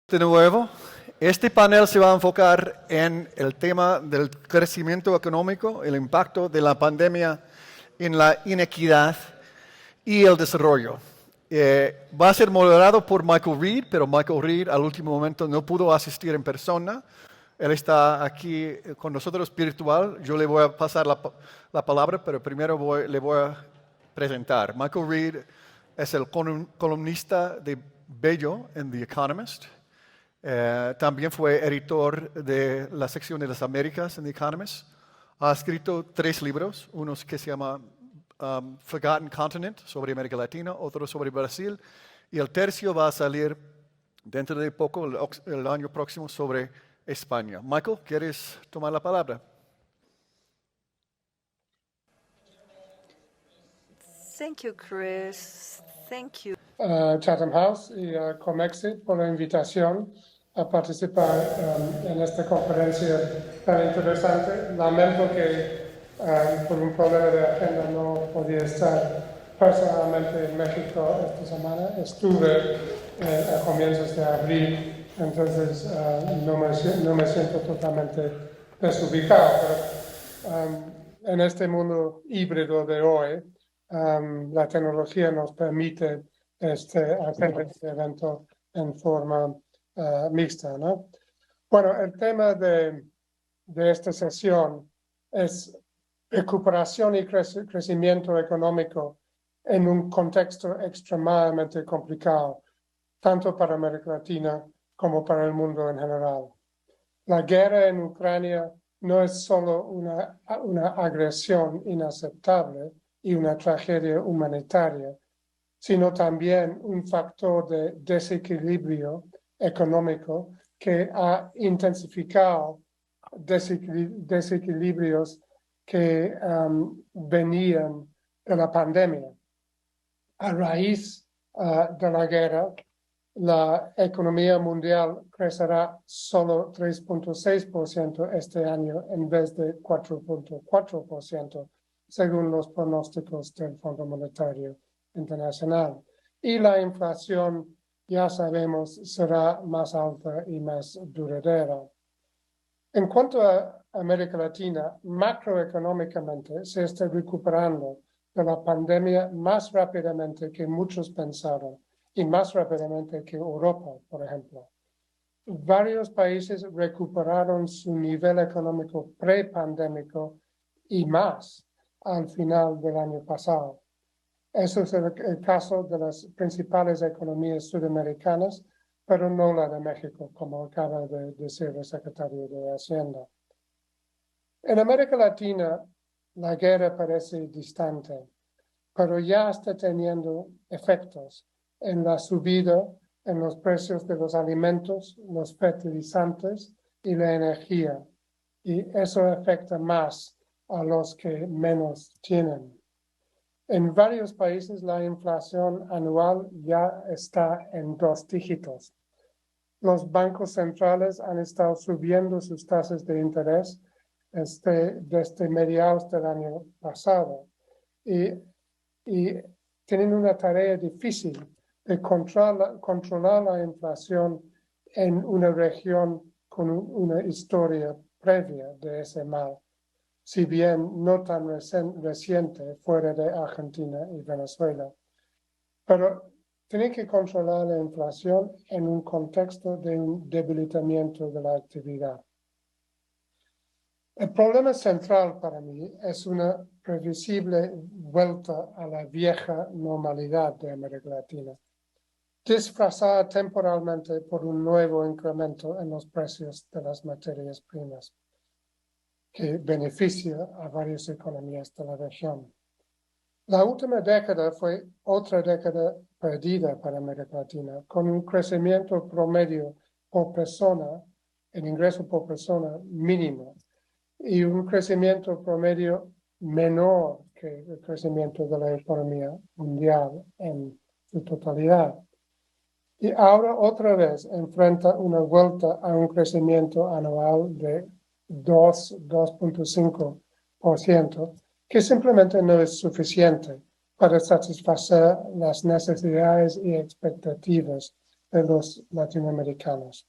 De nuevo, este panel se va a enfocar en el tema del crecimiento económico, el impacto de la pandemia en la inequidad y el desarrollo. Va a ser moderado por Michael Reed, pero Michael Reed al último momento no pudo asistir en persona. Él está aquí con nosotros virtual. Yo le voy a pasar la palabra, pero primero le voy a presentar. Michael Reed es el columnista de Bello en The Economist. También fue editor de la sección de las Américas en The Economist. Ha escrito 3 libros, uno que se llama Forgotten Continent, sobre América Latina, otro sobre Brasil, y el tercio va a salir dentro de poco, el año próximo, sobre España. Michael, ¿quieres tomar la palabra? Thank you, Chris. Thank you. Chatham House y Comexit por la invitación a participar en esta conferencia tan interesante. Lamento que por un problema de agenda no podía estar personalmente en México esta semana. Estuve a comienzos de abril, entonces no me siento totalmente desubicado. Pero, en este mundo híbrido de hoy, la tecnología nos permite hacer este evento en forma mixta, ¿no? Bueno, el tema de esta sesión es recuperación y crecimiento económico en un contexto extremadamente complicado, tanto para América Latina como para el mundo en general. La guerra en Ucrania no es solo una agresión inaceptable y una tragedia humanitaria, sino también un factor de desequilibrio económico que ha intensificado desequilibrios que venían de la pandemia. A raíz de la guerra, la economía mundial crecerá solo 3.6% este año en vez de 4.4%, según los pronósticos del Fondo Monetario Internacional. Y la inflación, ya sabemos, será más alta y más duradera. En cuanto a América Latina, macroeconómicamente se está recuperando de la pandemia más rápidamente que muchos pensaron y más rápidamente que Europa, por ejemplo. Varios países recuperaron su nivel económico prepandémico y más al final del año pasado. Eso es el caso de las principales economías sudamericanas, pero no la de México, como acaba de decir el secretario de Hacienda. En América Latina, la guerra parece distante, pero ya está teniendo efectos en la subida en los precios de los alimentos, los fertilizantes y la energía. Y eso afecta más a los que menos tienen. En varios países la inflación anual ya está en 2 dígitos. Los bancos centrales han estado subiendo sus tasas de interés desde mediados del año pasado y tienen una tarea difícil de controlar la inflación en una región con una historia previa de ese mal, si bien no tan reciente fuera de Argentina y Venezuela. Pero tienen que controlar la inflación en un contexto de un debilitamiento de la actividad. El problema central para mí es una previsible vuelta a la vieja normalidad de América Latina, disfrazada temporalmente por un nuevo incremento en los precios de las materias primas, que beneficia a varias economías de la región. La última década fue otra década perdida para América Latina, con un crecimiento promedio por persona, el ingreso por persona mínimo, y un crecimiento promedio menor que el crecimiento de la economía mundial en su totalidad. Y ahora otra vez enfrenta una vuelta a un crecimiento anual de 2.5%, que simplemente no es suficiente para satisfacer las necesidades y expectativas de los latinoamericanos.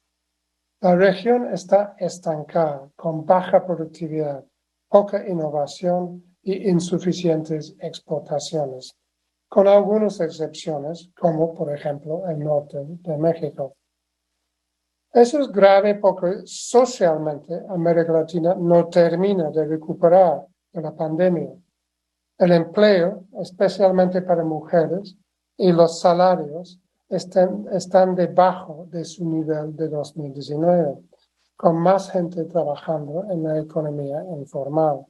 La región está estancada, con baja productividad, poca innovación y insuficientes exportaciones, con algunas excepciones, como por ejemplo el norte de México. Eso es grave porque socialmente América Latina no termina de recuperar de la pandemia. El empleo, especialmente para mujeres, y los salarios están debajo de su nivel de 2019, con más gente trabajando en la economía informal.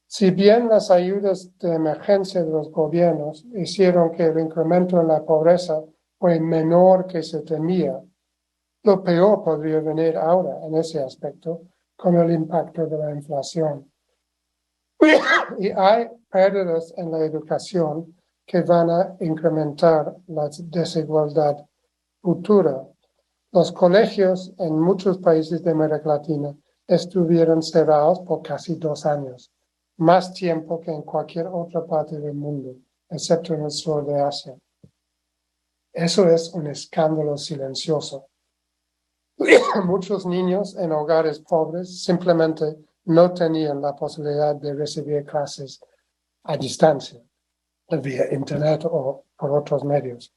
Si bien las ayudas de emergencia de los gobiernos hicieron que el incremento en la pobreza fue menor que se temía, lo peor podría venir ahora en ese aspecto con el impacto de la inflación. Y hay pérdidas en la educación que van a incrementar la desigualdad futura. Los colegios en muchos países de América Latina estuvieron cerrados por casi 2 años, más tiempo que en cualquier otra parte del mundo, excepto en el sur de Asia. Eso es un escándalo silencioso. Muchos niños en hogares pobres simplemente no tenían la posibilidad de recibir clases a distancia, vía internet o por otros medios.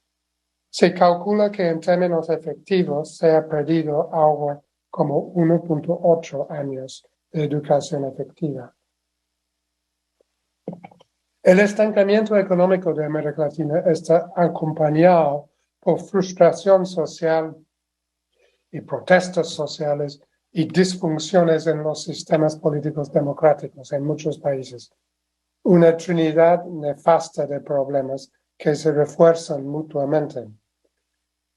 Se calcula que en términos efectivos se ha perdido algo como 1.8 años de educación efectiva. El estancamiento económico de América Latina está acompañado por frustración social y protestas sociales y disfunciones en los sistemas políticos democráticos en muchos países. Una trinidad nefasta de problemas que se refuerzan mutuamente.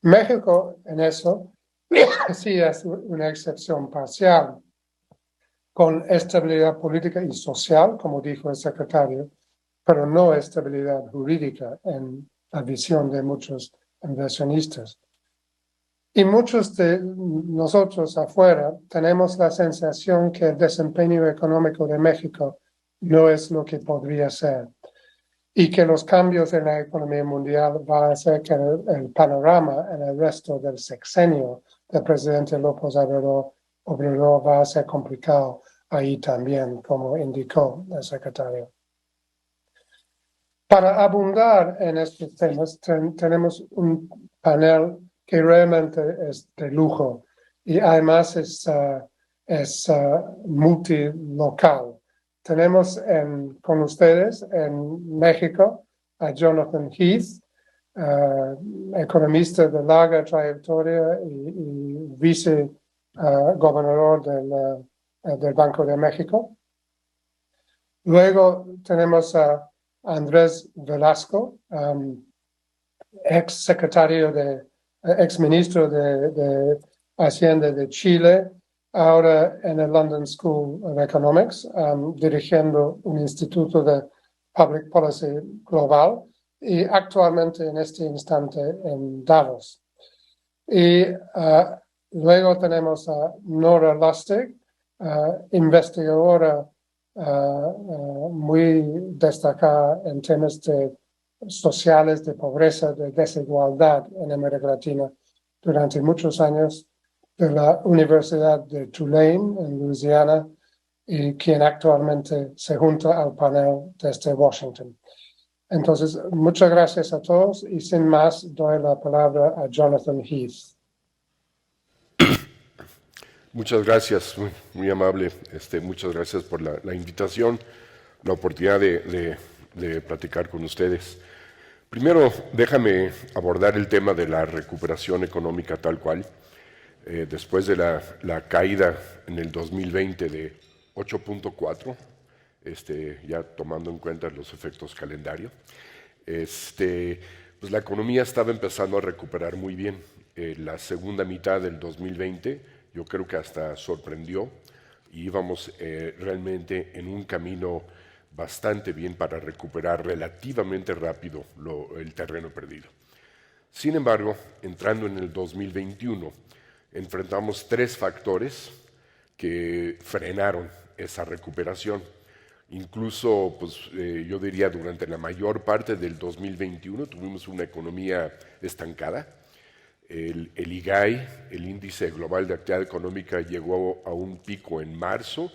México, en eso, sí es una excepción parcial, con estabilidad política y social, como dijo el secretario, pero no estabilidad jurídica en la visión de muchos inversionistas. Y muchos de nosotros afuera tenemos la sensación que el desempeño económico de México no es lo que podría ser y que los cambios en la economía mundial van a hacer que el panorama en el resto del sexenio del presidente López Obrador va a ser complicado ahí también, como indicó el secretario. Para abundar en estos temas, tenemos un panel que realmente es de lujo y además es multilocal. Tenemos con ustedes en México a Jonathan Heath, economista de larga trayectoria y vicegobernador del Banco de México. Luego tenemos a Andrés Velasco, ex ministro de Hacienda de Chile, ahora en el London School of Economics, dirigiendo un instituto de Public Policy Global y actualmente en este instante en Davos. Y luego tenemos a Nora Lustig, investigadora muy destacada en temas sociales, de pobreza, de desigualdad en América Latina durante muchos años, de la Universidad de Tulane en Louisiana, y quien actualmente se junta al panel desde Washington. Entonces, muchas gracias a todos y sin más doy la palabra a Jonathan Heath. Muchas gracias, muy amable. Muchas gracias por la invitación, la oportunidad de platicar con ustedes. Primero, déjame abordar el tema de la recuperación económica tal cual. Después de la caída en el 2020 de 8.4, ya tomando en cuenta los efectos calendario, pues la economía estaba empezando a recuperar muy bien. La segunda mitad del 2020 yo creo que hasta sorprendió y íbamos realmente en un camino bastante bien para recuperar relativamente rápido el terreno perdido. Sin embargo, entrando en el 2021, enfrentamos 3 factores que frenaron esa recuperación. Incluso, pues, yo diría, durante la mayor parte del 2021 tuvimos una economía estancada. El IGAI, el Índice Global de Actividad Económica, llegó a un pico en marzo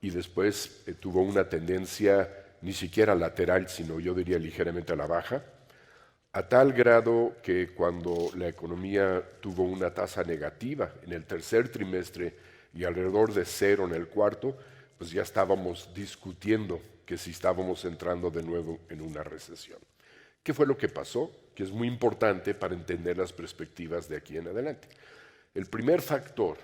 y después tuvo una tendencia ni siquiera lateral, sino yo diría ligeramente a la baja, a tal grado que cuando la economía tuvo una tasa negativa en el tercer trimestre y alrededor de cero en el cuarto, pues ya estábamos discutiendo que si estábamos entrando de nuevo en una recesión. ¿Qué fue lo que pasó? Que es muy importante para entender las perspectivas de aquí en adelante. El primer factor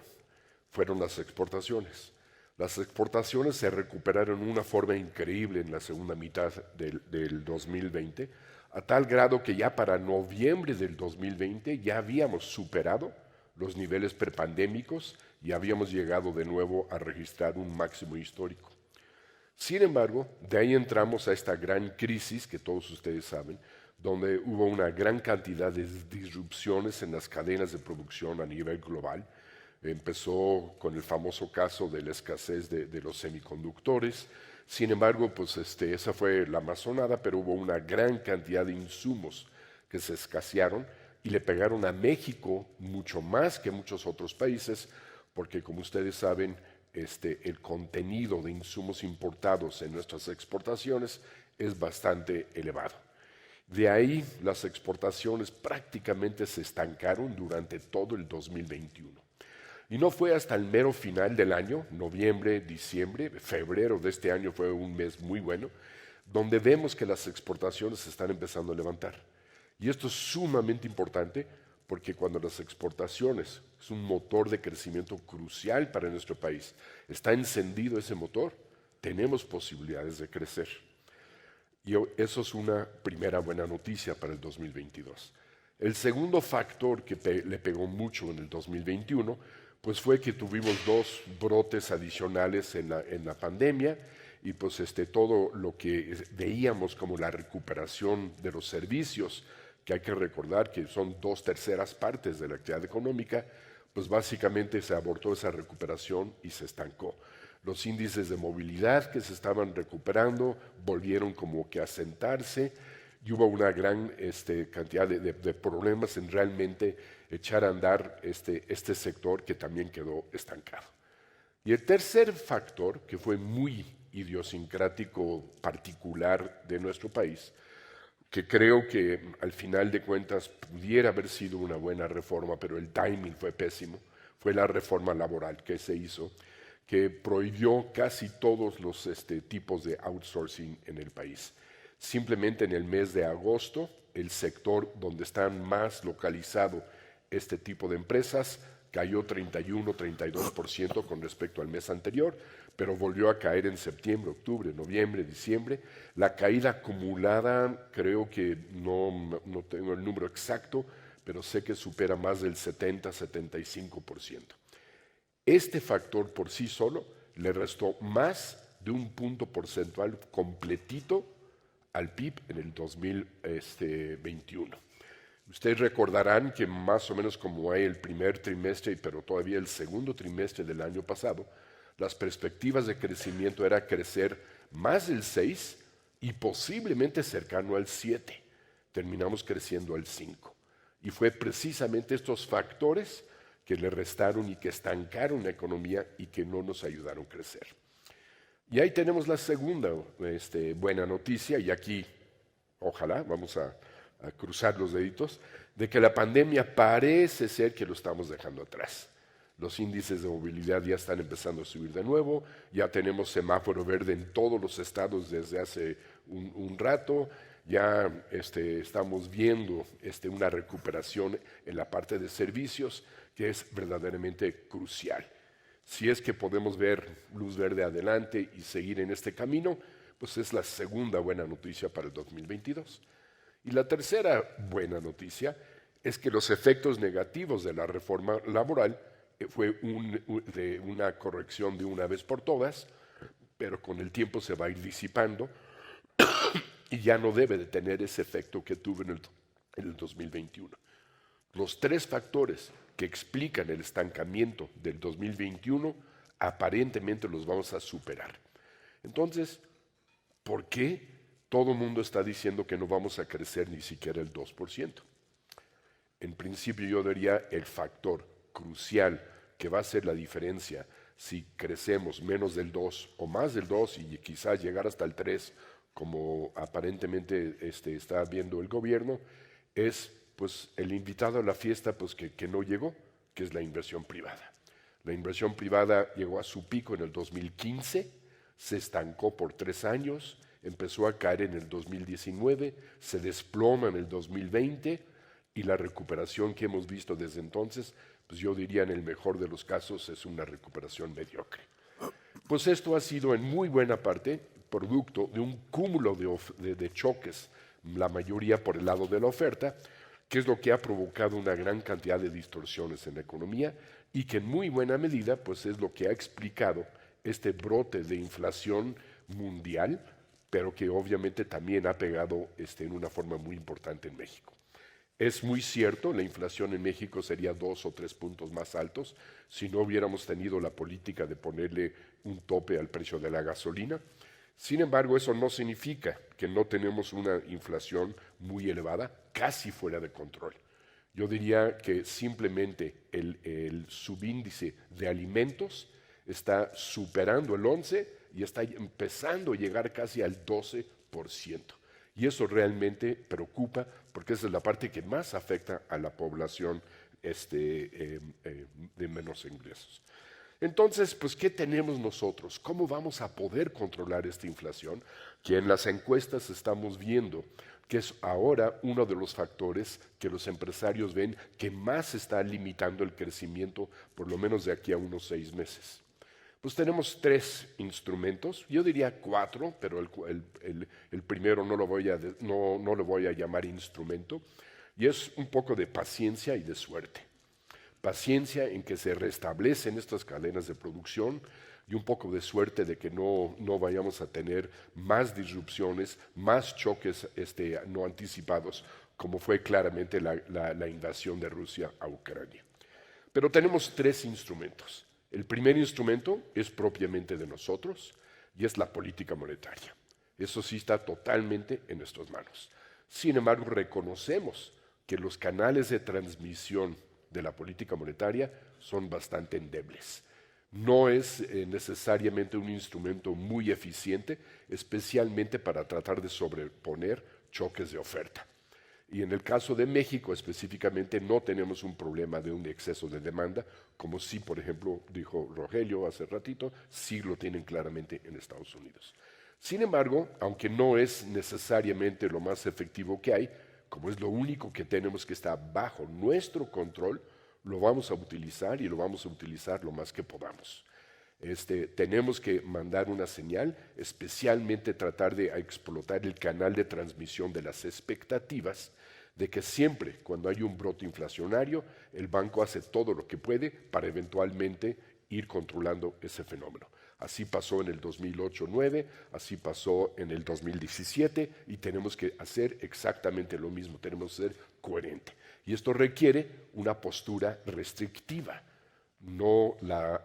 fueron las exportaciones. Las exportaciones se recuperaron de una forma increíble en la segunda mitad del 2020, a tal grado que ya para noviembre del 2020 ya habíamos superado los niveles prepandémicos y habíamos llegado de nuevo a registrar un máximo histórico. Sin embargo, de ahí entramos a esta gran crisis que todos ustedes saben, donde hubo una gran cantidad de disrupciones en las cadenas de producción a nivel global. Empezó con el famoso caso de la escasez de los semiconductores. Sin embargo, pues esa fue la más sonada, pero hubo una gran cantidad de insumos que se escasearon y le pegaron a México mucho más que a muchos otros países, porque como ustedes saben, el contenido de insumos importados en nuestras exportaciones es bastante elevado. De ahí las exportaciones prácticamente se estancaron durante todo el 2021. Y no fue hasta el mero final del año, noviembre, diciembre, febrero de este año fue un mes muy bueno, donde vemos que las exportaciones se están empezando a levantar. Y esto es sumamente importante porque cuando las exportaciones es un motor de crecimiento crucial para nuestro país, está encendido ese motor, tenemos posibilidades de crecer. Y eso es una primera buena noticia para el 2022. El segundo factor que le pegó mucho en el 2021 pues fue que tuvimos dos brotes adicionales en la pandemia y pues todo lo que veíamos como la recuperación de los servicios, que hay que recordar que son 2/3 partes de la actividad económica, pues básicamente se abortó esa recuperación y se estancó. Los índices de movilidad que se estaban recuperando volvieron como que a sentarse y hubo una gran cantidad de problemas en realmente echar a andar este sector que también quedó estancado. Y el tercer factor, que fue muy idiosincrático particular de nuestro país, que creo que al final de cuentas pudiera haber sido una buena reforma, pero el timing fue pésimo, fue la reforma laboral que se hizo, que prohibió casi todos los tipos de outsourcing en el país. Simplemente en el mes de agosto, el sector donde están más localizado este tipo de empresas cayó 31-32% con respecto al mes anterior, pero volvió a caer en septiembre, octubre, noviembre, diciembre. La caída acumulada, creo que no tengo el número exacto, pero sé que supera más del 70-75%. Este factor por sí solo le restó más de un punto porcentual completito al PIB en el 2021. Ustedes recordarán que más o menos como hay el primer trimestre, pero todavía el segundo trimestre del año pasado, las perspectivas de crecimiento era crecer más del 6 y posiblemente cercano al 7. Terminamos creciendo al 5. Y fue precisamente estos factores que le restaron y que estancaron la economía y que no nos ayudaron a crecer. Y ahí tenemos la segunda buena noticia, y aquí, ojalá, vamos a cruzar los deditos, de que la pandemia parece ser que lo estamos dejando atrás. Los índices de movilidad ya están empezando a subir de nuevo, ya tenemos semáforo verde en todos los estados desde hace un rato, ya estamos viendo una recuperación en la parte de servicios que es verdaderamente crucial. Si es que podemos ver luz verde adelante y seguir en este camino, pues es la segunda buena noticia para el 2022. Y la tercera buena noticia es que los efectos negativos de la reforma laboral fue una corrección de una vez por todas, pero con el tiempo se va a ir disipando y ya no debe de tener ese efecto que tuvo en el 2021. Los tres factores que explican el estancamiento del 2021 aparentemente los vamos a superar. Entonces, ¿por qué todo el mundo está diciendo que no vamos a crecer ni siquiera el 2%? En principio yo diría el factor crucial que va a hacer la diferencia si crecemos menos del 2 o más del 2 y quizás llegar hasta el 3, como aparentemente está viendo el gobierno, es pues el invitado a la fiesta pues que no llegó, que es la inversión privada. La inversión privada llegó a su pico en el 2015, se estancó por 3 años, empezó a caer en el 2019, se desploma en el 2020 y la recuperación que hemos visto desde entonces, pues yo diría en el mejor de los casos es una recuperación mediocre. Pues esto ha sido en muy buena parte producto de un cúmulo de choques, la mayoría por el lado de la oferta, que es lo que ha provocado una gran cantidad de distorsiones en la economía y que en muy buena medida pues es lo que ha explicado este brote de inflación mundial, pero que obviamente también ha pegado en una forma muy importante en México. Es muy cierto, la inflación en México sería 2 o 3 puntos más altos si no hubiéramos tenido la política de ponerle un tope al precio de la gasolina. Sin embargo, eso no significa que no tenemos una inflación muy elevada, casi fuera de control. Yo diría que simplemente el subíndice de alimentos está superando el 11% y está empezando a llegar casi al 12%. Y eso realmente preocupa porque esa es la parte que más afecta a la población de menos ingresos. Entonces, pues, ¿qué tenemos nosotros? ¿Cómo vamos a poder controlar esta inflación? Que en las encuestas estamos viendo que es ahora uno de los factores que los empresarios ven que más está limitando el crecimiento, por lo menos de aquí a unos 6 meses. Pues tenemos 3 instrumentos, yo diría 4, pero el primero no lo voy a llamar instrumento, y es un poco de paciencia y de suerte. Paciencia en que se restablecen estas cadenas de producción y un poco de suerte de que no vayamos a tener más disrupciones, más choques no anticipados, como fue claramente la invasión de Rusia a Ucrania. Pero tenemos 3 instrumentos. El primer instrumento es propiamente de nosotros y es la política monetaria. Eso sí está totalmente en nuestras manos. Sin embargo, reconocemos que los canales de transmisión de la política monetaria son bastante endebles. No es necesariamente un instrumento muy eficiente, especialmente para tratar de sobreponer choques de oferta. Y en el caso de México específicamente no tenemos un problema de un exceso de demanda, como sí, por ejemplo, dijo Rogelio hace ratito, sí lo tienen claramente en Estados Unidos. Sin embargo, aunque no es necesariamente lo más efectivo que hay, como es lo único que tenemos que está bajo nuestro control, lo vamos a utilizar y lo vamos a utilizar lo más que podamos. Tenemos que mandar una señal, especialmente tratar de explotar el canal de transmisión de las expectativas, de que siempre cuando hay un brote inflacionario, el banco hace todo lo que puede para eventualmente ir controlando ese fenómeno. Así pasó en el 2008-9, así pasó en el 2017 y tenemos que hacer exactamente lo mismo, tenemos que ser coherentes. Y esto requiere una postura restrictiva.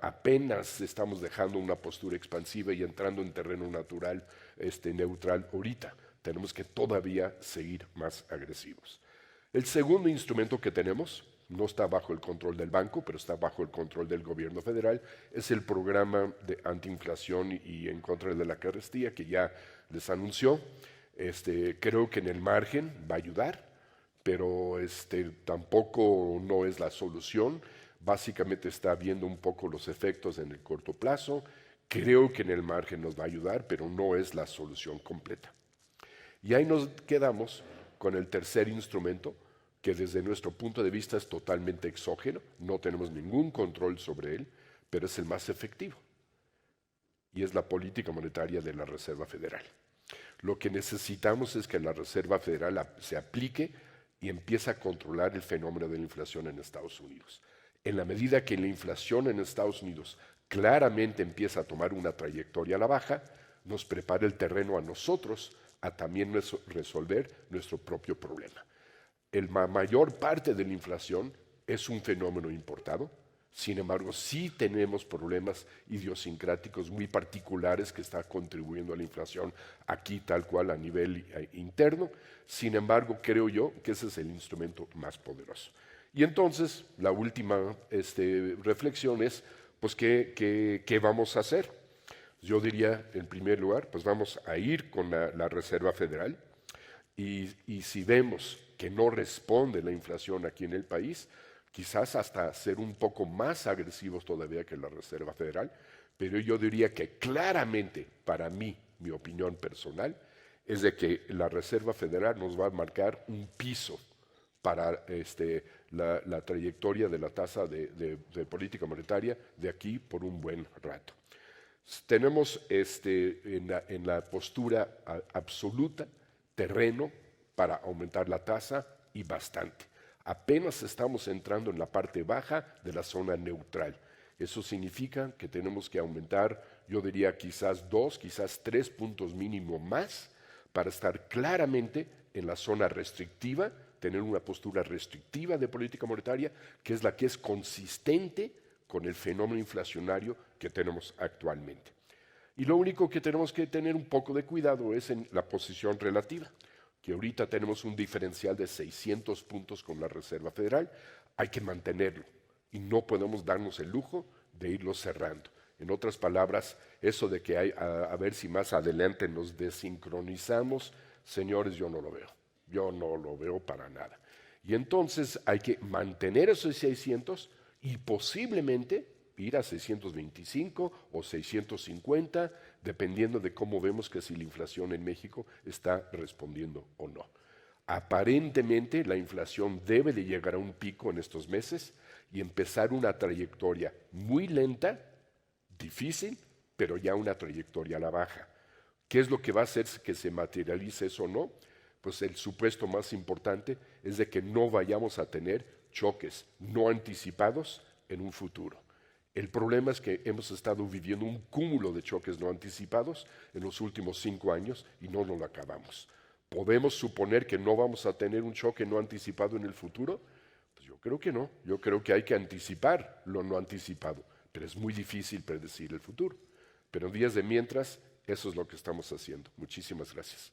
Apenas estamos dejando una postura expansiva y entrando en terreno natural, neutral ahorita. Tenemos que todavía seguir más agresivos. El segundo instrumento que tenemos, no está bajo el control del banco, pero está bajo el control del gobierno federal, es el programa de antiinflación y en contra de la carestía que ya les anunció. Creo que en el margen va a ayudar, pero tampoco no es la solución. Básicamente está viendo un poco los efectos en el corto plazo. Creo que en el margen nos va a ayudar, pero no es la solución completa. Y ahí nos quedamos con el tercer instrumento, que desde nuestro punto de vista es totalmente exógeno, no tenemos ningún control sobre él, pero es el más efectivo. Y es la política monetaria de la Reserva Federal. Lo que necesitamos es que la Reserva Federal se aplique y empiece a controlar el fenómeno de la inflación en Estados Unidos. En la medida que la inflación en Estados Unidos claramente empieza a tomar una trayectoria a la baja, nos prepara el terreno a nosotros a también resolver nuestro propio problema. La mayor parte de la inflación es un fenómeno importado, Sin embargo, sí tenemos problemas idiosincráticos muy particulares que están contribuyendo a la inflación aquí tal cual a nivel interno. Sin embargo, creo yo que ese es el instrumento más poderoso. Y entonces, la última reflexión es, pues, ¿qué vamos a hacer? Yo diría, en primer lugar, pues vamos a ir con la Reserva Federal y si vemos que no responde la inflación aquí en el país, quizás hasta ser un poco más agresivos todavía que la Reserva Federal, pero yo diría que claramente, para mí, mi opinión personal, es de que la Reserva Federal nos va a marcar un piso para la trayectoria de la tasa de política monetaria de aquí por un buen rato. Tenemos en la postura absoluta terreno para aumentar la tasa y bastante. Apenas estamos entrando en la parte baja de la zona neutral. Eso significa que tenemos que aumentar, yo diría quizás 2, quizás 3 puntos mínimo más para estar claramente en la zona restrictiva, tener una postura restrictiva de política monetaria, que es la que es consistente con el fenómeno inflacionario que tenemos actualmente. Y lo único que tenemos que tener un poco de cuidado es en la posición relativa, que ahorita tenemos un diferencial de 600 puntos con la Reserva Federal, hay que mantenerlo y no podemos darnos el lujo de irlo cerrando. En otras palabras, eso de que a ver si más adelante nos desincronizamos, señores, yo no lo veo para nada. Y entonces hay que mantener esos 600 y posiblemente ir a 625 o 650, dependiendo de cómo vemos que si la inflación en México está respondiendo o no. Aparentemente la inflación debe de llegar a un pico en estos meses y empezar una trayectoria muy lenta, difícil, pero ya una trayectoria a la baja. ¿Qué es lo que va a hacer que se materialice eso o no? Pues el supuesto más importante es de que no vayamos a tener choques no anticipados en un futuro. El problema es que hemos estado viviendo un cúmulo de choques no anticipados en los últimos 5 años y no nos lo acabamos. ¿Podemos suponer que no vamos a tener un choque no anticipado en el futuro? Pues yo creo que no. Yo creo que hay que anticipar lo no anticipado, pero es muy difícil predecir el futuro. Pero en días de mientras, eso es lo que estamos haciendo. Muchísimas gracias.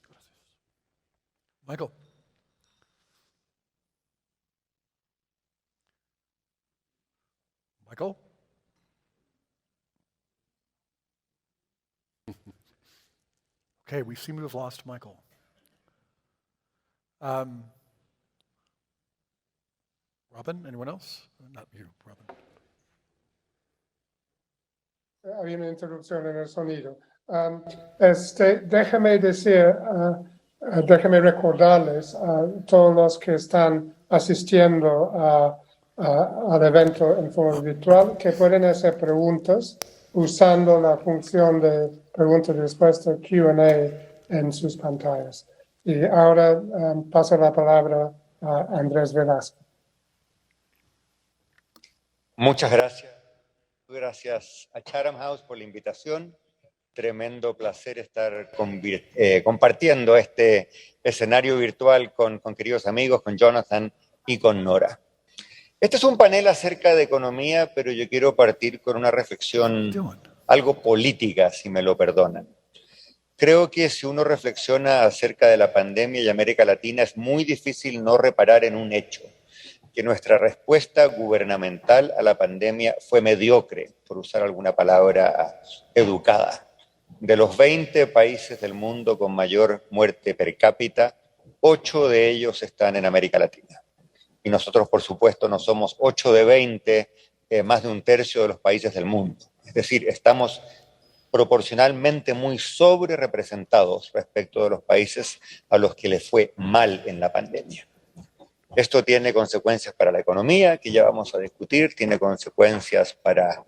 Michael. Michael? Okay, we seem to have lost Michael. Robin, anyone else? Not you, Robin. Había una interrupción en el sonido. Déjame recordarles a todos los que están asistiendo al evento en forma virtual que pueden hacer preguntas usando la función de pregunta y respuesta Q&A en sus pantallas. Y ahora paso la palabra a Andrés Velasco. Muchas gracias. Gracias a Chatham House por la invitación. Tremendo placer estar compartiendo este escenario virtual con queridos amigos, con Jonathan y con Nora. Este es un panel acerca de economía, pero yo quiero partir con una reflexión algo política, si me lo perdonan. Creo que si uno reflexiona acerca de la pandemia y América Latina, es muy difícil no reparar en un hecho, que nuestra respuesta gubernamental a la pandemia fue mediocre, por usar alguna palabra educada. De los 20 países del mundo con mayor muerte per cápita, 8 de ellos están en América Latina. Y nosotros, por supuesto, no somos 8 de 20, más de un tercio de los países del mundo. Es decir, estamos proporcionalmente muy sobre representados respecto de los países a los que les fue mal en la pandemia. Esto tiene consecuencias para la economía, que ya vamos a discutir, tiene consecuencias para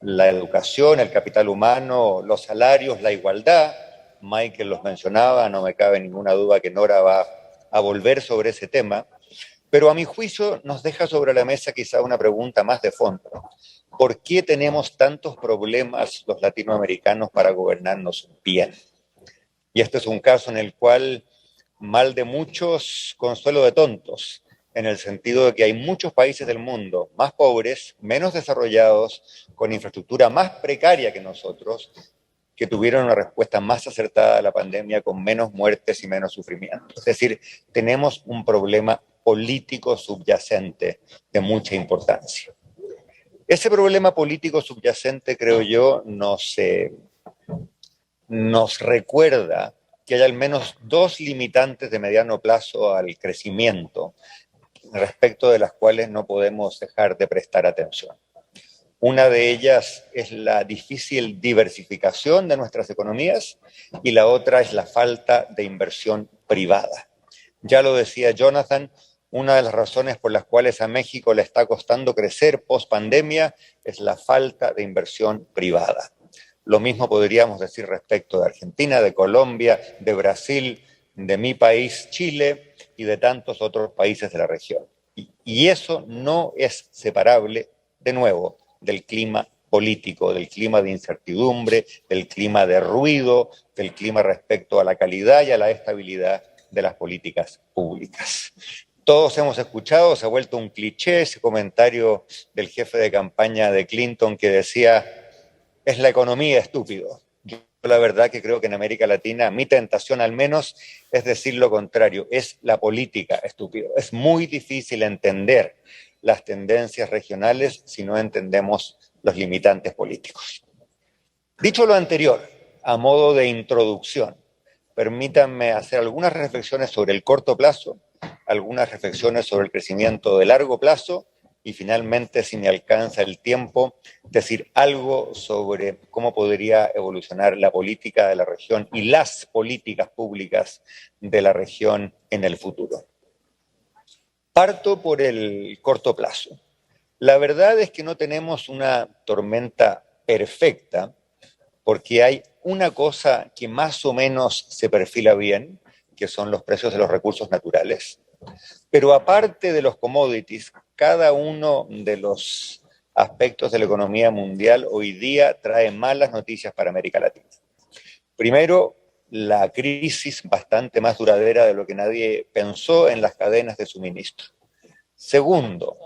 la educación, el capital humano, los salarios, la igualdad. Michael los mencionaba, no me cabe ninguna duda que Nora va a volver sobre ese tema, pero a mi juicio nos deja sobre la mesa quizá una pregunta más de fondo. ¿Por qué tenemos tantos problemas los latinoamericanos para gobernarnos bien? Y este es un caso en el cual mal de muchos, consuelo de tontos. en el sentido de que hay muchos países del mundo más pobres, menos desarrollados, con infraestructura más precaria que nosotros, que tuvieron una respuesta más acertada a la pandemia con menos muertes y menos sufrimiento. Es decir, tenemos un problema político subyacente de mucha importancia. Ese problema político subyacente, creo yo, nos recuerda que hay al menos dos limitantes de mediano plazo al crecimiento, respecto de las cuales no podemos dejar de prestar atención. Una de ellas es la difícil diversificación de nuestras economías y la otra es la falta de inversión privada. Ya lo decía Jonathan, una de las razones por las cuales a México le está costando crecer post pandemia es la falta de inversión privada. Lo mismo podríamos decir respecto de Argentina, de Colombia, de Brasil, de mi país, Chile, y de tantos otros países de la región. Y eso no es separable, de nuevo, del clima político, del clima de incertidumbre, del clima de ruido, del clima respecto a la calidad y a la estabilidad de las políticas públicas. Todos hemos escuchado, se ha vuelto un cliché ese comentario del jefe de campaña de Clinton que decía: es la economía, estúpido. Yo la verdad que creo que en América Latina mi tentación al menos es decir lo contrario, es la política, estúpido. Es muy difícil entender las tendencias regionales si no entendemos los limitantes políticos. Dicho lo anterior, a modo de introducción, permítanme hacer algunas reflexiones sobre el corto plazo, algunas reflexiones sobre el crecimiento de largo plazo y finalmente, si me alcanza el tiempo, decir algo sobre cómo podría evolucionar la política de la región y las políticas públicas de la región en el futuro. Parto por el corto plazo. La verdad es que no tenemos una tormenta perfecta, porque hay una cosa que más o menos se perfila bien, que son los precios de los recursos naturales. Pero aparte de los commodities, cada uno de los aspectos de la economía mundial hoy día trae malas noticias para América Latina. Primero, la crisis bastante más duradera de lo que nadie pensó en las cadenas de suministro. Segundo,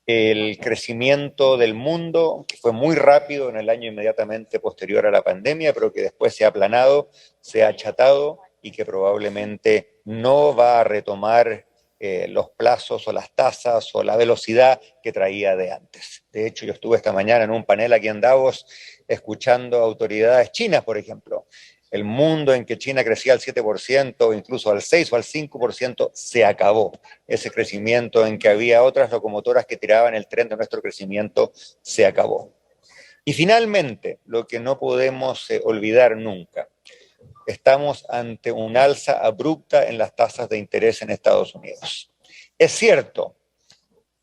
el crecimiento del mundo, que fue muy rápido en el año inmediatamente posterior a la pandemia, pero que después se ha aplanado, se ha achatado y que probablemente no va a retomar los plazos o las tasas o la velocidad que traía de antes. De hecho, yo estuve esta mañana en un panel aquí en Davos escuchando autoridades chinas, por ejemplo. El mundo en que China crecía al 7%, incluso al 6 o al 5%, se acabó. Ese crecimiento en que había otras locomotoras que tiraban el tren de nuestro crecimiento, se acabó. Y finalmente, lo que no podemos olvidar nunca, estamos ante un alza abrupta en las tasas de interés en Estados Unidos. Es cierto,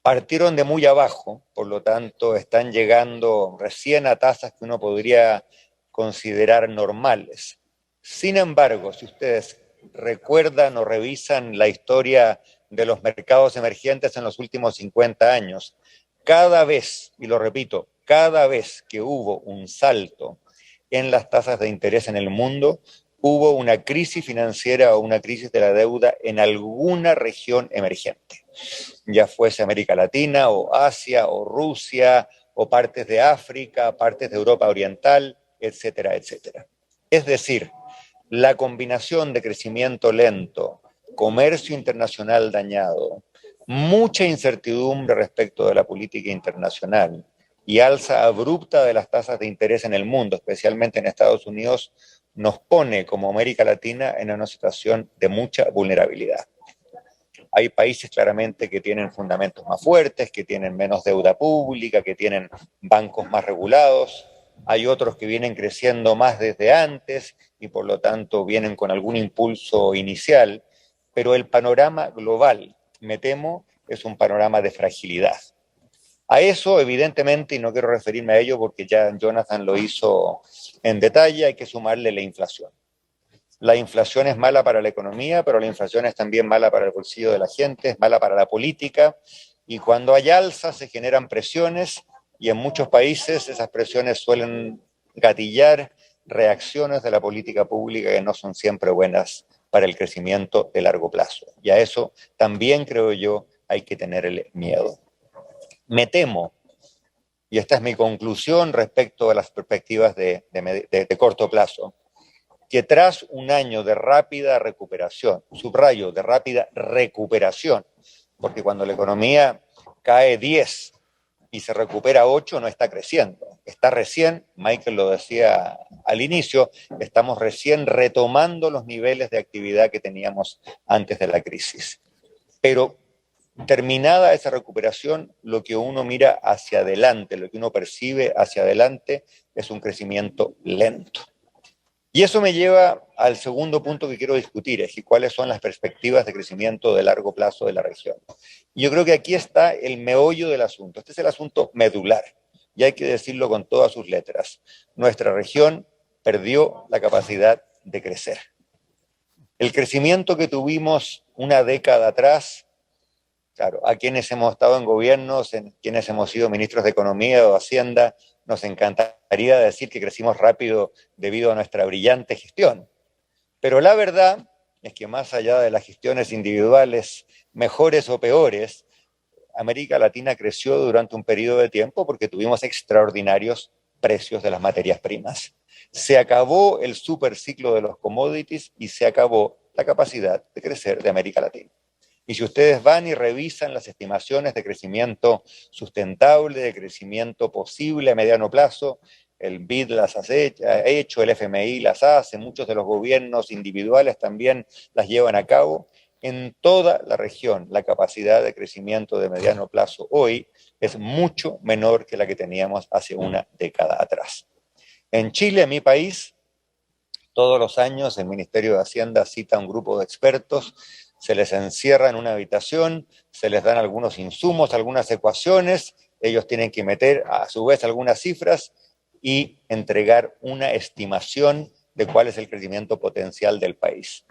partieron de muy abajo, por lo tanto están llegando recién a tasas que uno podría considerar normales. Sin embargo, si ustedes recuerdan o revisan la historia de los mercados emergentes en los últimos 50 años, cada vez, y lo repito, cada vez que hubo un salto en las tasas de interés en el mundo, hubo una crisis financiera o una crisis de la deuda en alguna región emergente, ya fuese América Latina o Asia o Rusia o partes de África, partes de Europa Oriental, etcétera, etcétera. Es decir, la combinación de crecimiento lento, comercio internacional dañado, mucha incertidumbre respecto de la política internacional y alza abrupta de las tasas de interés en el mundo, especialmente en Estados Unidos, nos pone como América Latina en una situación de mucha vulnerabilidad. Hay países claramente que tienen fundamentos más fuertes, que tienen menos deuda pública, que tienen bancos más regulados. Hay otros que vienen creciendo más desde antes y por lo tanto vienen con algún impulso inicial, pero el panorama global, me temo, es un panorama de fragilidad. A eso, evidentemente, y no quiero referirme a ello porque ya Jonathan lo hizo en detalle, hay que sumarle la inflación. La inflación es mala para la economía, pero la inflación es también mala para el bolsillo de la gente, es mala para la política, y cuando hay alzas se generan presiones, y en muchos países esas presiones suelen gatillar reacciones de la política pública que no son siempre buenas para el crecimiento de largo plazo. Y a eso también, creo yo, hay que tenerle miedo. Me temo, y esta es mi conclusión respecto a las perspectivas de corto plazo, que tras un año de rápida recuperación, subrayo, de rápida recuperación, porque cuando la economía cae 10 y se recupera 8, no está creciendo. Está recién, Michael lo decía al inicio, estamos recién retomando los niveles de actividad que teníamos antes de la crisis. Pero terminada esa recuperación, lo que uno mira hacia adelante, lo que uno percibe hacia adelante es un crecimiento lento. Y eso me lleva al segundo punto que quiero discutir, es cuáles son las perspectivas de crecimiento de largo plazo de la región. Y yo creo que aquí está el meollo del asunto. Este es el asunto medular, y hay que decirlo con todas sus letras. Nuestra región perdió la capacidad de crecer. El crecimiento que tuvimos una década atrás, claro, a quienes hemos estado en gobiernos, quienes hemos sido ministros de Economía o Hacienda, nos encantaría decir que crecimos rápido debido a nuestra brillante gestión. Pero la verdad es que más allá de las gestiones individuales, mejores o peores, América Latina creció durante un periodo de tiempo porque tuvimos extraordinarios precios de las materias primas. Se acabó el superciclo de los commodities y se acabó la capacidad de crecer de América Latina. Y si ustedes van y revisan las estimaciones de crecimiento sustentable, de crecimiento posible a mediano plazo, el BID las ha hecho, el FMI las hace, muchos de los gobiernos individuales también las llevan a cabo. En toda la región, la capacidad de crecimiento de mediano plazo hoy es mucho menor que la que teníamos hace una década atrás. En Chile, mi país, todos los años el Ministerio de Hacienda cita a un grupo de expertos, se les encierra en una habitación, se les dan algunos insumos, algunas ecuaciones, ellos tienen que meter a su vez algunas cifras y entregar una estimación de cuál es el crecimiento potencial del país.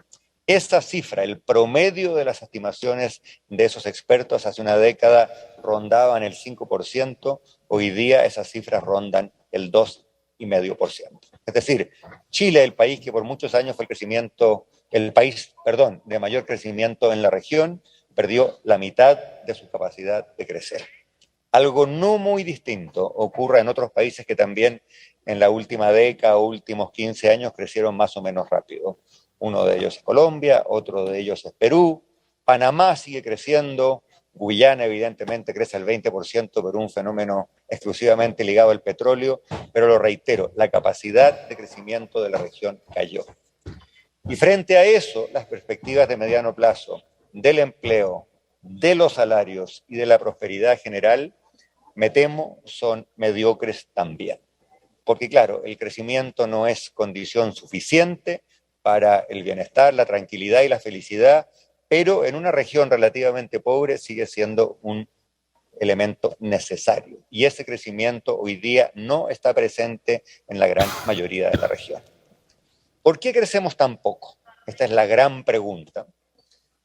Esa cifra, el promedio de las estimaciones de esos expertos hace una década rondaban el 5%, hoy día esas cifras rondan el 2,5%. Es decir, Chile, el país que por muchos años fue el país de mayor crecimiento en la región, perdió la mitad de su capacidad de crecer. Algo no muy distinto ocurre en otros países que también en la última década o últimos 15 años crecieron más o menos rápido. Uno de ellos es Colombia, otro de ellos es Perú, Panamá sigue creciendo, Guyana evidentemente crece al 20% por un fenómeno exclusivamente ligado al petróleo, pero lo reitero, la capacidad de crecimiento de la región cayó. Y frente a eso, las perspectivas de mediano plazo del empleo, de los salarios y de la prosperidad general, me temo, son mediocres también. Porque claro, el crecimiento no es condición suficiente para el bienestar, la tranquilidad y la felicidad, pero en una región relativamente pobre sigue siendo un elemento necesario. Y ese crecimiento hoy día no está presente en la gran mayoría de la región. ¿Por qué crecemos tan poco? Esta es la gran pregunta.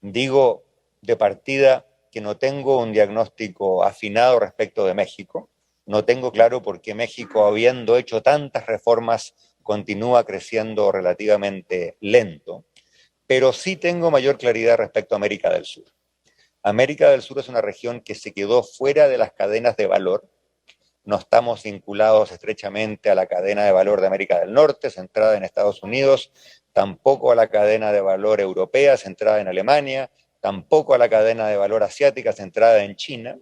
Digo de partida que no tengo un diagnóstico afinado respecto de México. No tengo claro por qué México, habiendo hecho tantas reformas, continúa creciendo relativamente lento. Pero sí tengo mayor claridad respecto a América del Sur. América del Sur es una región que se quedó fuera de las cadenas de valor. No estamos vinculados estrechamente a la cadena de valor de América del Norte, centrada en Estados Unidos, tampoco a la cadena de valor europea, centrada en Alemania, tampoco a la cadena de valor asiática, centrada en China.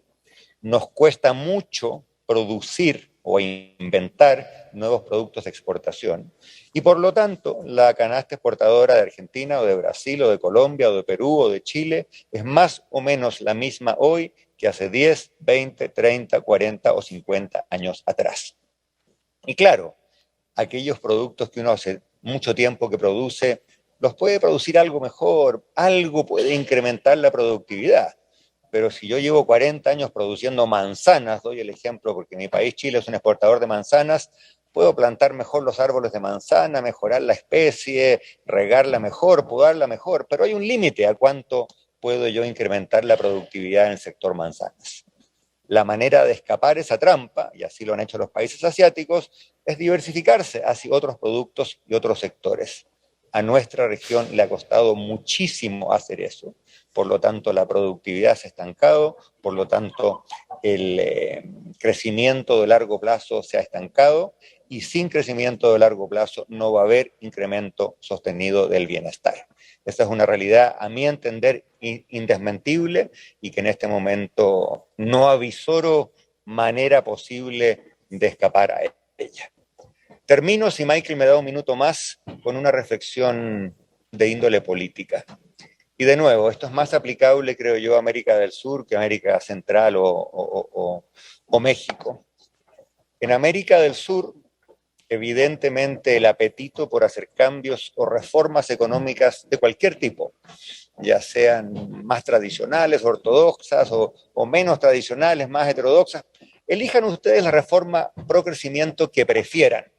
Nos cuesta mucho producir o inventar nuevos productos de exportación. Y por lo tanto, la canasta exportadora de Argentina o de Brasil o de Colombia o de Perú o de Chile es más o menos la misma hoy que hace 10, 20, 30, 40 o 50 años atrás. Y claro, aquellos productos que uno hace mucho tiempo que produce, los puede producir algo mejor, algo puede incrementar la productividad. Pero si yo llevo 40 años produciendo manzanas, doy el ejemplo porque mi país Chile es un exportador de manzanas, puedo plantar mejor los árboles de manzana, mejorar la especie, regarla mejor, podarla mejor, pero hay un límite a cuánto puedo yo incrementar la productividad en el sector manzanas. La manera de escapar esa trampa, y así lo han hecho los países asiáticos, es diversificarse hacia otros productos y otros sectores. A nuestra región le ha costado muchísimo hacer eso. Por lo tanto, la productividad se ha estancado, por lo tanto, el crecimiento de largo plazo se ha estancado y sin crecimiento de largo plazo no va a haber incremento sostenido del bienestar. Esa es una realidad, a mi entender, indesmentible y que en este momento no avisoro manera posible de escapar a ella. Termino, si Michael me da un minuto más, con una reflexión de índole política. Y de nuevo, esto es más aplicable, creo yo, a América del Sur que a América Central o México. En América del Sur, evidentemente, el apetito por hacer cambios o reformas económicas de cualquier tipo, ya sean más tradicionales, ortodoxas o menos tradicionales, más heterodoxas, elijan ustedes la reforma pro crecimiento que prefieran.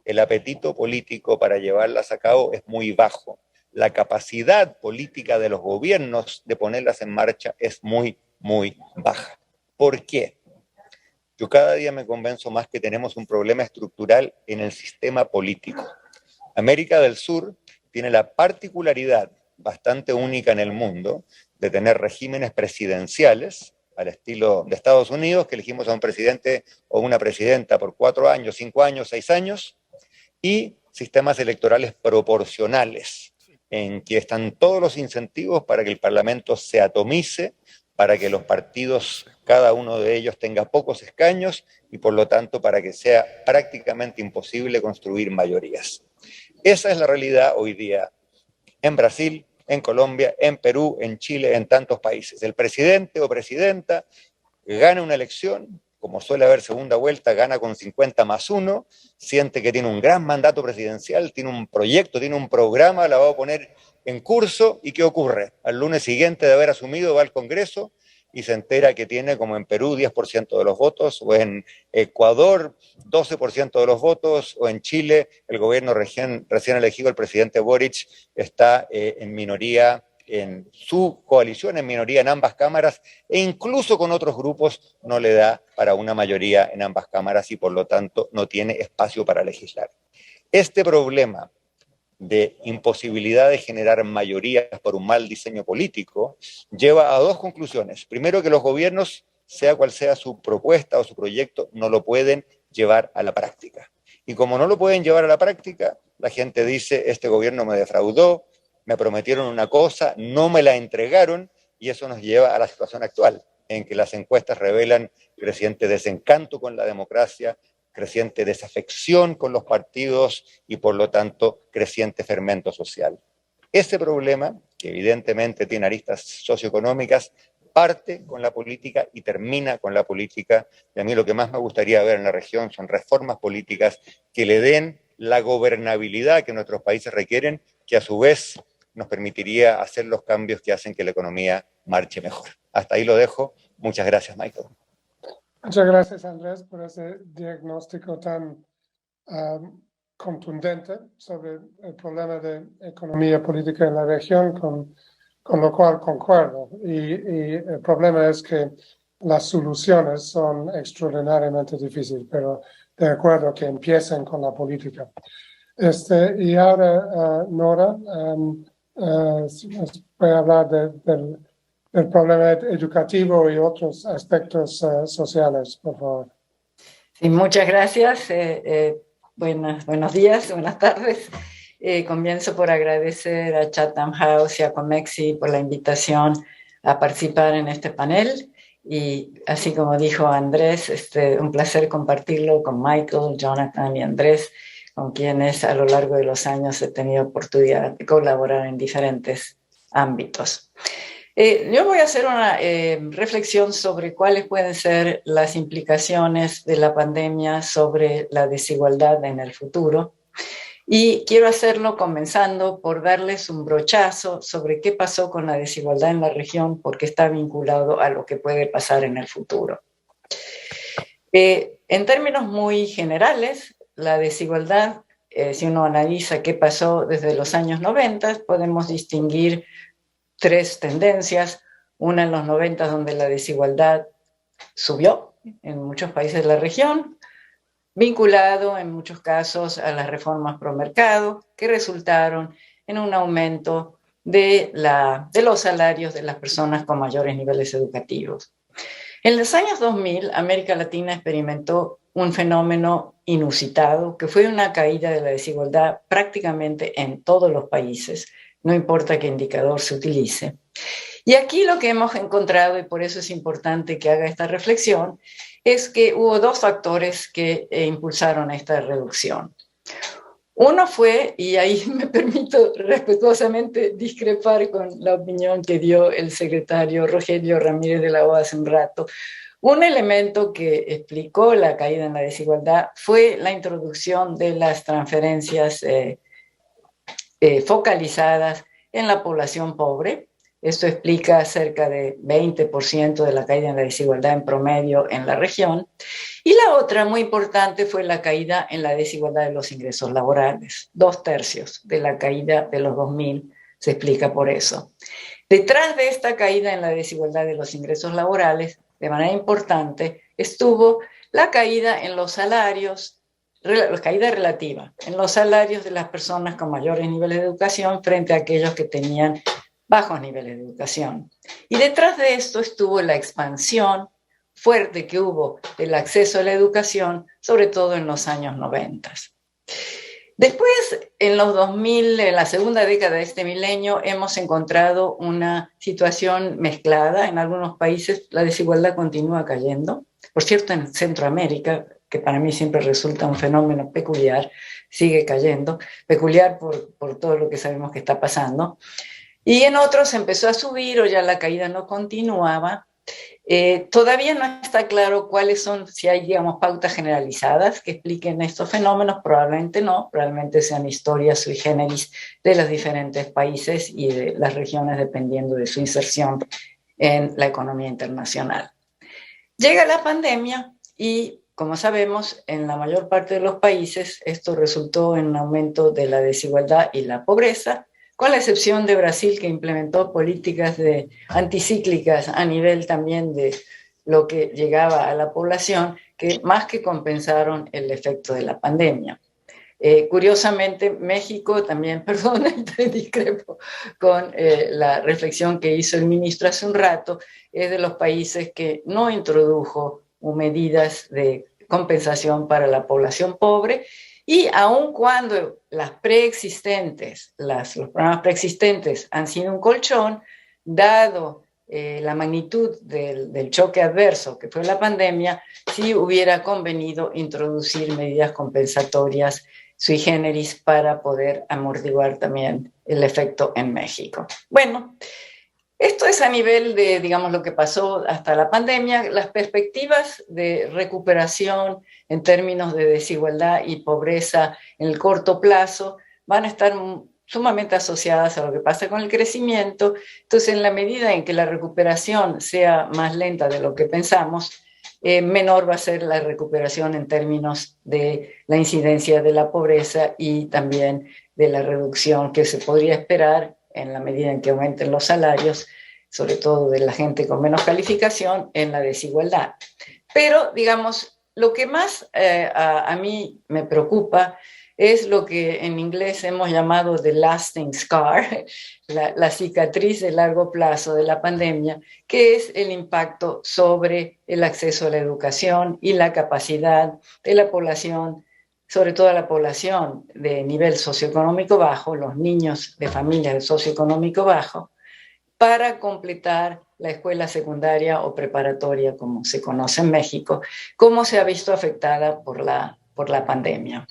El apetito político para llevarlas a cabo es muy bajo. La capacidad política de los gobiernos de ponerlas en marcha es muy, muy baja. ¿Por qué? Yo cada día me convenzo más que tenemos un problema estructural en el sistema político. América del Sur tiene la particularidad bastante única en el mundo de tener regímenes presidenciales al estilo de Estados Unidos, que elegimos a un presidente o una presidenta por 4 años, 5 años, 6 años, y sistemas electorales proporcionales, en que están todos los incentivos para que el Parlamento se atomice, para que los partidos, cada uno de ellos, tenga pocos escaños y por lo tanto para que sea prácticamente imposible construir mayorías. Esa es la realidad hoy día en Brasil, en Colombia, en Perú, en Chile, en tantos países. El presidente o presidenta gana una elección, como suele haber segunda vuelta, gana con 50+1, siente que tiene un gran mandato presidencial, tiene un proyecto, tiene un programa, la va a poner en curso, ¿y qué ocurre? Al lunes siguiente de haber asumido va al Congreso y se entera que tiene, como en Perú, 10% de los votos, o en Ecuador, 12% de los votos, o en Chile, el gobierno recién elegido, el presidente Boric, está en minoría, en su coalición, en minoría en ambas cámaras, e incluso con otros grupos no le da para una mayoría en ambas cámaras y por lo tanto no tiene espacio para legislar. Este problema de imposibilidad de generar mayorías por un mal diseño político lleva a 2 conclusiones. Primero, que los gobiernos, sea cual sea su propuesta o su proyecto, no lo pueden llevar a la práctica. Y como no lo pueden llevar a la práctica, la gente dice, este gobierno me defraudó, me prometieron una cosa, no me la entregaron, y eso nos lleva a la situación actual, en que las encuestas revelan creciente desencanto con la democracia, creciente desafección con los partidos y por lo tanto creciente fermento social. Ese problema, que evidentemente tiene aristas socioeconómicas, parte con la política y termina con la política, y a mí lo que más me gustaría ver en la región son reformas políticas que le den la gobernabilidad que nuestros países requieren, que a su vez nos permitiría hacer los cambios que hacen que la economía marche mejor. Hasta ahí lo dejo. Muchas gracias, Michael. Muchas gracias, Andrés, por ese diagnóstico tan contundente sobre el problema de economía política en la región, con lo cual concuerdo. Y el problema es que las soluciones son extraordinariamente difíciles, pero de acuerdo que empiecen con la política. Y ahora, Nora, voy a hablar del problema educativo y otros aspectos sociales, por favor. Sí, muchas gracias. Buenos días, buenas tardes. Comienzo por agradecer a Chatham House y a Comexi por la invitación a participar en este panel. Y así como dijo Andrés, un placer compartirlo con Michael, Jonathan y Andrés, con quienes a lo largo de los años he tenido oportunidad de colaborar en diferentes ámbitos. Yo voy a hacer una reflexión sobre cuáles pueden ser las implicaciones de la pandemia sobre la desigualdad en el futuro. Y quiero hacerlo comenzando por darles un brochazo sobre qué pasó con la desigualdad en la región, porque está vinculado a lo que puede pasar en el futuro. En términos muy generales, la desigualdad, si uno analiza qué pasó desde los años 90, podemos distinguir 3 tendencias. Una en los 90, donde la desigualdad subió en muchos países de la región, vinculado en muchos casos a las reformas pro mercado, que resultaron en un aumento de los salarios de las personas con mayores niveles educativos. En los años 2000, América Latina experimentó un fenómeno inusitado, que fue una caída de la desigualdad prácticamente en todos los países, no importa qué indicador se utilice. Y aquí lo que hemos encontrado, y por eso es importante que haga esta reflexión, es que hubo dos factores que impulsaron esta reducción. Uno fue, y ahí me permito respetuosamente discrepar con la opinión que dio el secretario Rogelio Ramírez de la O hace un rato, un elemento que explicó la caída en la desigualdad fue la introducción de las transferencias focalizadas en la población pobre. Esto explica cerca de 20% de la caída en la desigualdad en promedio en la región. Y la otra, muy importante, fue la caída en la desigualdad de los ingresos laborales. 2/3 de la caída de los 2000 se explica por eso. Detrás de esta caída en la desigualdad de los ingresos laborales, de manera importante, estuvo la caída en los salarios, la caída relativa, en los salarios de las personas con mayores niveles de educación frente a aquellos que tenían bajos niveles de educación. Y detrás de esto estuvo la expansión fuerte que hubo del acceso a la educación, sobre todo en los años 90. Después, en los 2000, en la segunda década de este milenio, hemos encontrado una situación mezclada. En algunos países la desigualdad continúa cayendo. Por cierto, en Centroamérica, que para mí siempre resulta un fenómeno peculiar, sigue cayendo, peculiar por todo lo que sabemos que está pasando. Y en otros empezó a subir o ya la caída no continuaba. Todavía no está claro cuáles son, si hay, digamos, pautas generalizadas que expliquen estos fenómenos, probablemente no, probablemente sean historias sui generis de los diferentes países y de las regiones dependiendo de su inserción en la economía internacional. Llega la pandemia y, como sabemos, en la mayor parte de los países esto resultó en un aumento de la desigualdad y la pobreza, con la excepción de Brasil, que implementó políticas anticíclicas a nivel también de lo que llegaba a la población, que más que compensaron el efecto de la pandemia. Curiosamente, México también, perdona, discrepo con la reflexión que hizo el ministro hace un rato, es de los países que no introdujo medidas de compensación para la población pobre. Y aun cuando los programas preexistentes han sido un colchón, dado la magnitud del choque adverso que fue la pandemia, sí hubiera convenido introducir medidas compensatorias sui generis para poder amortiguar también el efecto en México. Bueno, esto es a nivel de, digamos, lo que pasó hasta la pandemia. Las perspectivas de recuperación en términos de desigualdad y pobreza en el corto plazo van a estar sumamente asociadas a lo que pasa con el crecimiento. Entonces, en la medida en que la recuperación sea más lenta de lo que pensamos, menor va a ser la recuperación en términos de la incidencia de la pobreza y también de la reducción que se podría esperar en la medida en que aumenten los salarios, sobre todo de la gente con menos calificación, en la desigualdad. Pero, digamos, lo que más a mí me preocupa es lo que en inglés hemos llamado the lasting scar, la cicatriz de largo plazo de la pandemia, que es el impacto sobre el acceso a la educación y la capacidad de la población, sobre todo la población de nivel socioeconómico bajo, los niños de familias de socioeconómico bajo, para completar la escuela secundaria o preparatoria, como se conoce en México, cómo se ha visto afectada por la pandemia.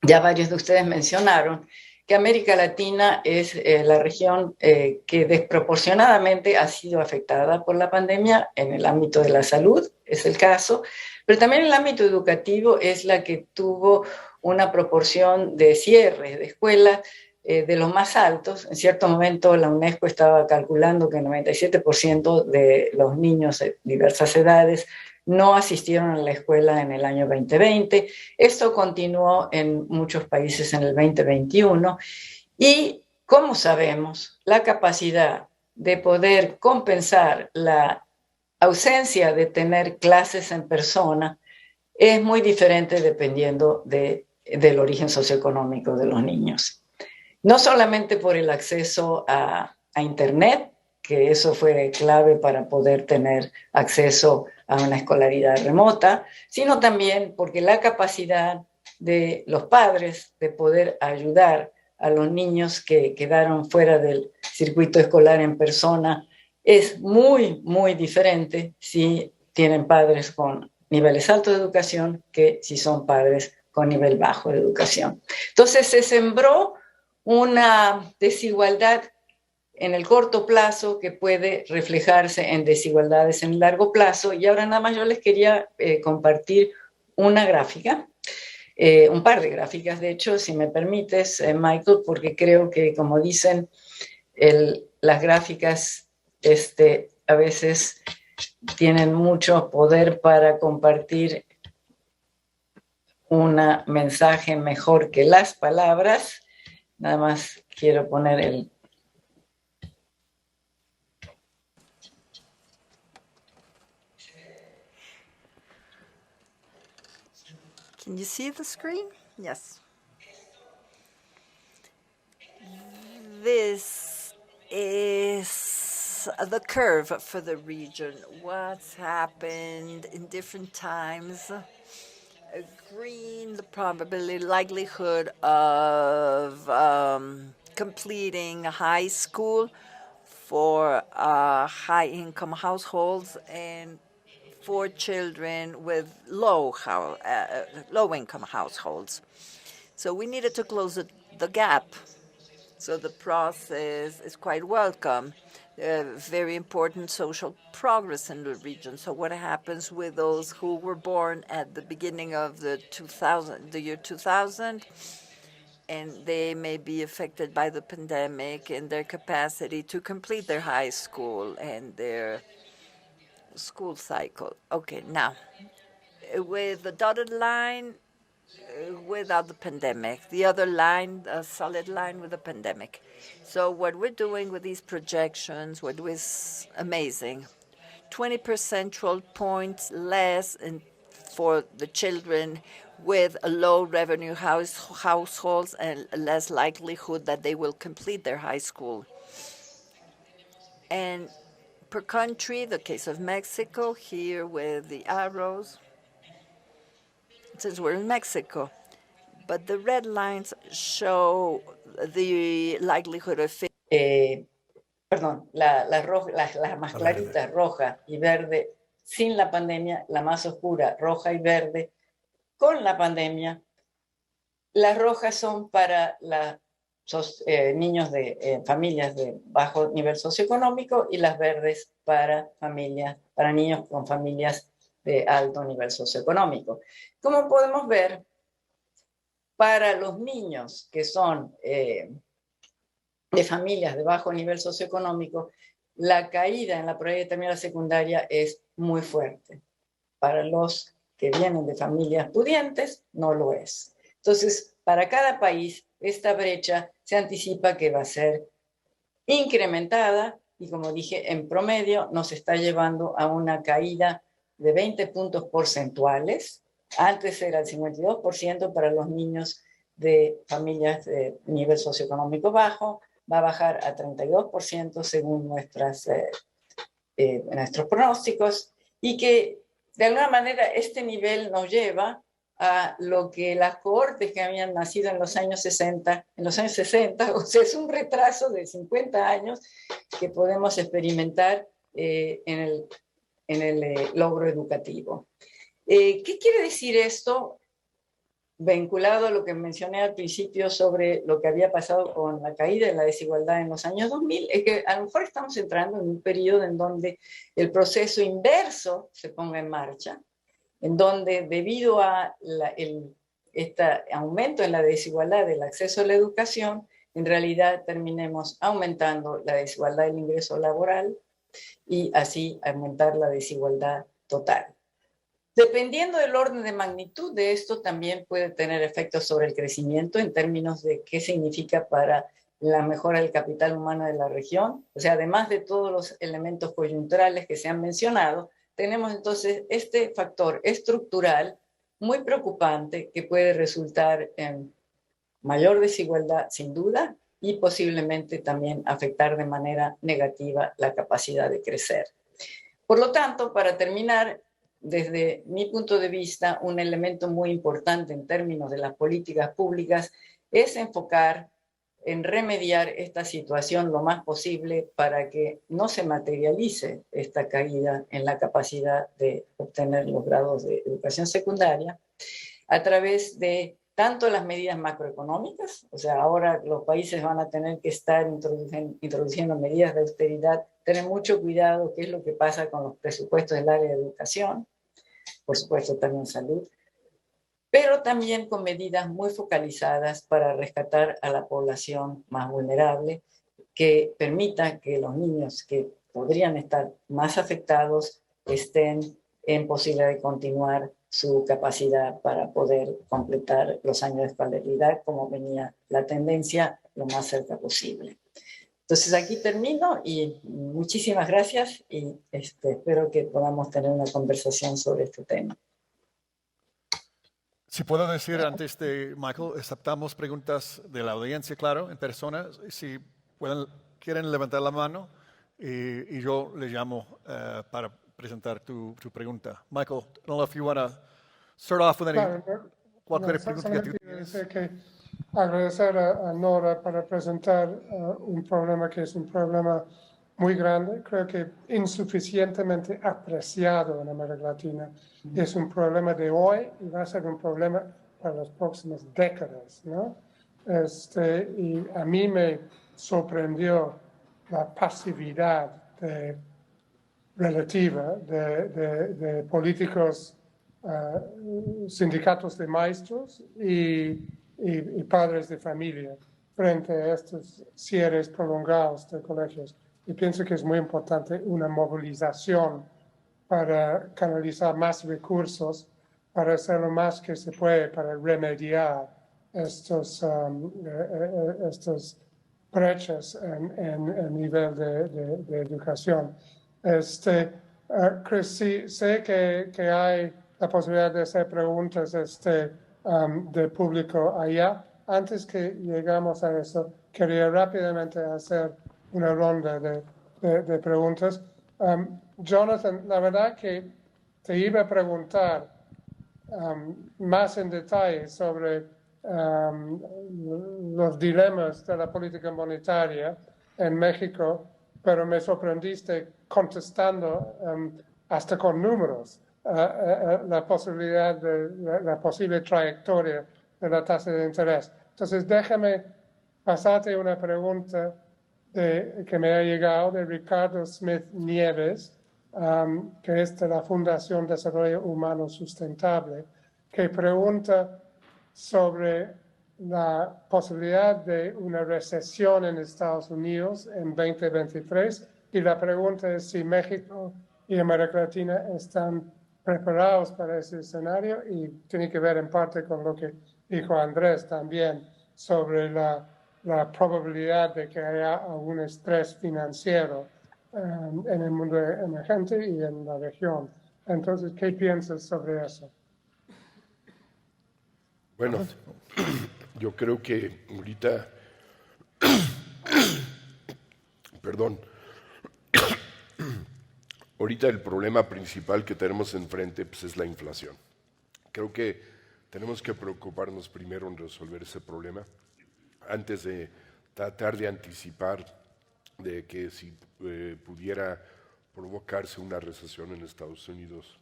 Ya varios de ustedes mencionaron que América Latina es la región que desproporcionadamente ha sido afectada por la pandemia en el ámbito de la salud, es el caso, pero también en el ámbito educativo es la que tuvo una proporción de cierre de escuelas de los más altos. En cierto momento la UNESCO estaba calculando que el 97% de los niños de diversas edades no asistieron a la escuela en el año 2020. Esto continuó en muchos países en el 2021 y, como sabemos, la capacidad de poder compensar la ausencia de tener clases en persona es muy diferente dependiendo del origen socioeconómico de los niños. no solamente por el acceso a Internet, que eso fue clave para poder tener acceso a una escolaridad remota, sino también porque la capacidad de los padres de poder ayudar a los niños que quedaron fuera del circuito escolar en persona es muy, muy diferente si tienen padres con niveles altos de educación que si son padres con nivel bajo de educación. Entonces se sembró una desigualdad en el corto plazo que puede reflejarse en desigualdades en el largo plazo. Y ahora nada más yo les quería compartir una gráfica, un par de gráficas, de hecho, si me permites, Michael, porque creo que, como dicen, las gráficas a veces tienen mucho poder para compartir un mensaje mejor que las palabras. Nada más quiero poner el... Can you see the screen? Yes. This is the curve for the region. What's happened in different times. Green, the probability, likelihood of completing high school for high-income households and for children with low-income households. So we needed to close the gap. So the process is quite welcome. Very important social progress in the region. So what happens with those who were born at the beginning of the year 2000, and they may be affected by the pandemic in their capacity to complete their high school and their school cycle. Okay, now, with the dotted line, without the pandemic, the other line, a solid line with the pandemic. So what we're doing with these projections, what was amazing, 20 percentage points less for the children with a low revenue households and less likelihood that they will complete their high school. And per country, the case of Mexico here with the arrows, since we're in Mexico, but the red lines show the likelihood of... Perdón, las más claritas, roja y verde, sin la pandemia, la más oscura, roja y verde, con la pandemia. Las rojas son para niños de familias de bajo nivel socioeconómico y las verdes para niños con familias de alto nivel socioeconómico. Como podemos ver, para los niños que son de familias de bajo nivel socioeconómico, la caída en la probabilidad de terminar la secundaria es muy fuerte. Para los que vienen de familias pudientes, no lo es. Entonces, para cada país, esta brecha se anticipa que va a ser incrementada y, como dije, en promedio nos está llevando a una caída de 20 puntos porcentuales. Antes era el 52% para los niños de familias de nivel socioeconómico bajo, va a bajar a 32% según nuestros pronósticos, y que de alguna manera este nivel nos lleva a lo que las cohortes que habían nacido en los años 60, o sea, es un retraso de 50 años que podemos experimentar en el logro educativo. ¿Qué quiere decir esto? Vinculado a lo que mencioné al principio sobre lo que había pasado con la caída de la desigualdad en los años 2000, es que a lo mejor estamos entrando en un periodo en donde el proceso inverso se ponga en marcha, en donde debido a este aumento en la desigualdad del acceso a la educación, en realidad terminemos aumentando la desigualdad del ingreso laboral y así aumentar la desigualdad total. Dependiendo del orden de magnitud de esto, también puede tener efectos sobre el crecimiento en términos de qué significa para la mejora del capital humano de la región. O sea, además de todos los elementos coyunturales que se han mencionado, tenemos entonces este factor estructural muy preocupante que puede resultar en mayor desigualdad, sin duda, y posiblemente también afectar de manera negativa la capacidad de crecer. Por lo tanto, para terminar, desde mi punto de vista, un elemento muy importante en términos de las políticas públicas es enfocar en remediar esta situación lo más posible para que no se materialice esta caída en la capacidad de obtener los grados de educación secundaria a través de tanto las medidas macroeconómicas, o sea, ahora los países van a tener que estar introduciendo medidas de austeridad, tener mucho cuidado qué es lo que pasa con los presupuestos del área de educación, por supuesto también salud, pero también con medidas muy focalizadas para rescatar a la población más vulnerable, que permita que los niños que podrían estar más afectados estén en posibilidad de continuar su capacidad para poder completar los años de escolaridad como venía la tendencia lo más cerca posible. Entonces aquí termino y muchísimas gracias y espero que podamos tener una conversación sobre este tema. Si puedo decir antes de Michael, aceptamos preguntas de la audiencia, claro, en persona. Si quieren levantar la mano y yo le llamo para presentar tu pregunta. Michael, I don't know if you want to start off with cualquier pregunta que tú tienes. Que agradecer a Nora para presentar un problema que es un problema muy grande, creo que insuficientemente apreciado en América Latina. Es un problema de hoy y va a ser un problema para las próximas décadas, ¿no? Y a mí me sorprendió la pasividad relativa de políticos, sindicatos de maestros y padres de familia frente a estos cierres prolongados de colegios. Y pienso que es muy importante una movilización para canalizar más recursos, para hacer lo más que se puede para remediar estos brechas en nivel de educación. Chris, sí, sé que hay la posibilidad de hacer preguntas del público allá. Antes que llegamos a eso, quería rápidamente hacer una ronda de preguntas. Jonathan, la verdad que te iba a preguntar más en detalle sobre los dilemas de la política monetaria en México, pero me sorprendiste contestando hasta con números la posibilidad de la posible trayectoria de la tasa de interés. Entonces, déjame pasarte una pregunta que me ha llegado de Ricardo Smith Nieves, que es de la Fundación Desarrollo Humano Sustentable, que pregunta sobre la posibilidad de una recesión en Estados Unidos en 2023. Y la pregunta es si México y América Latina están preparados para ese escenario, y tiene que ver en parte con lo que dijo Andrés también sobre la probabilidad de que haya algún estrés financiero en el mundo emergente y en la región. Entonces, ¿qué piensas sobre eso? Bueno, yo creo que ahorita, perdón, ahorita el problema principal que tenemos enfrente pues, es la inflación. Creo que tenemos que preocuparnos primero en resolver ese problema antes de tratar de anticipar de que si pudiera provocarse una recesión en Estados Unidos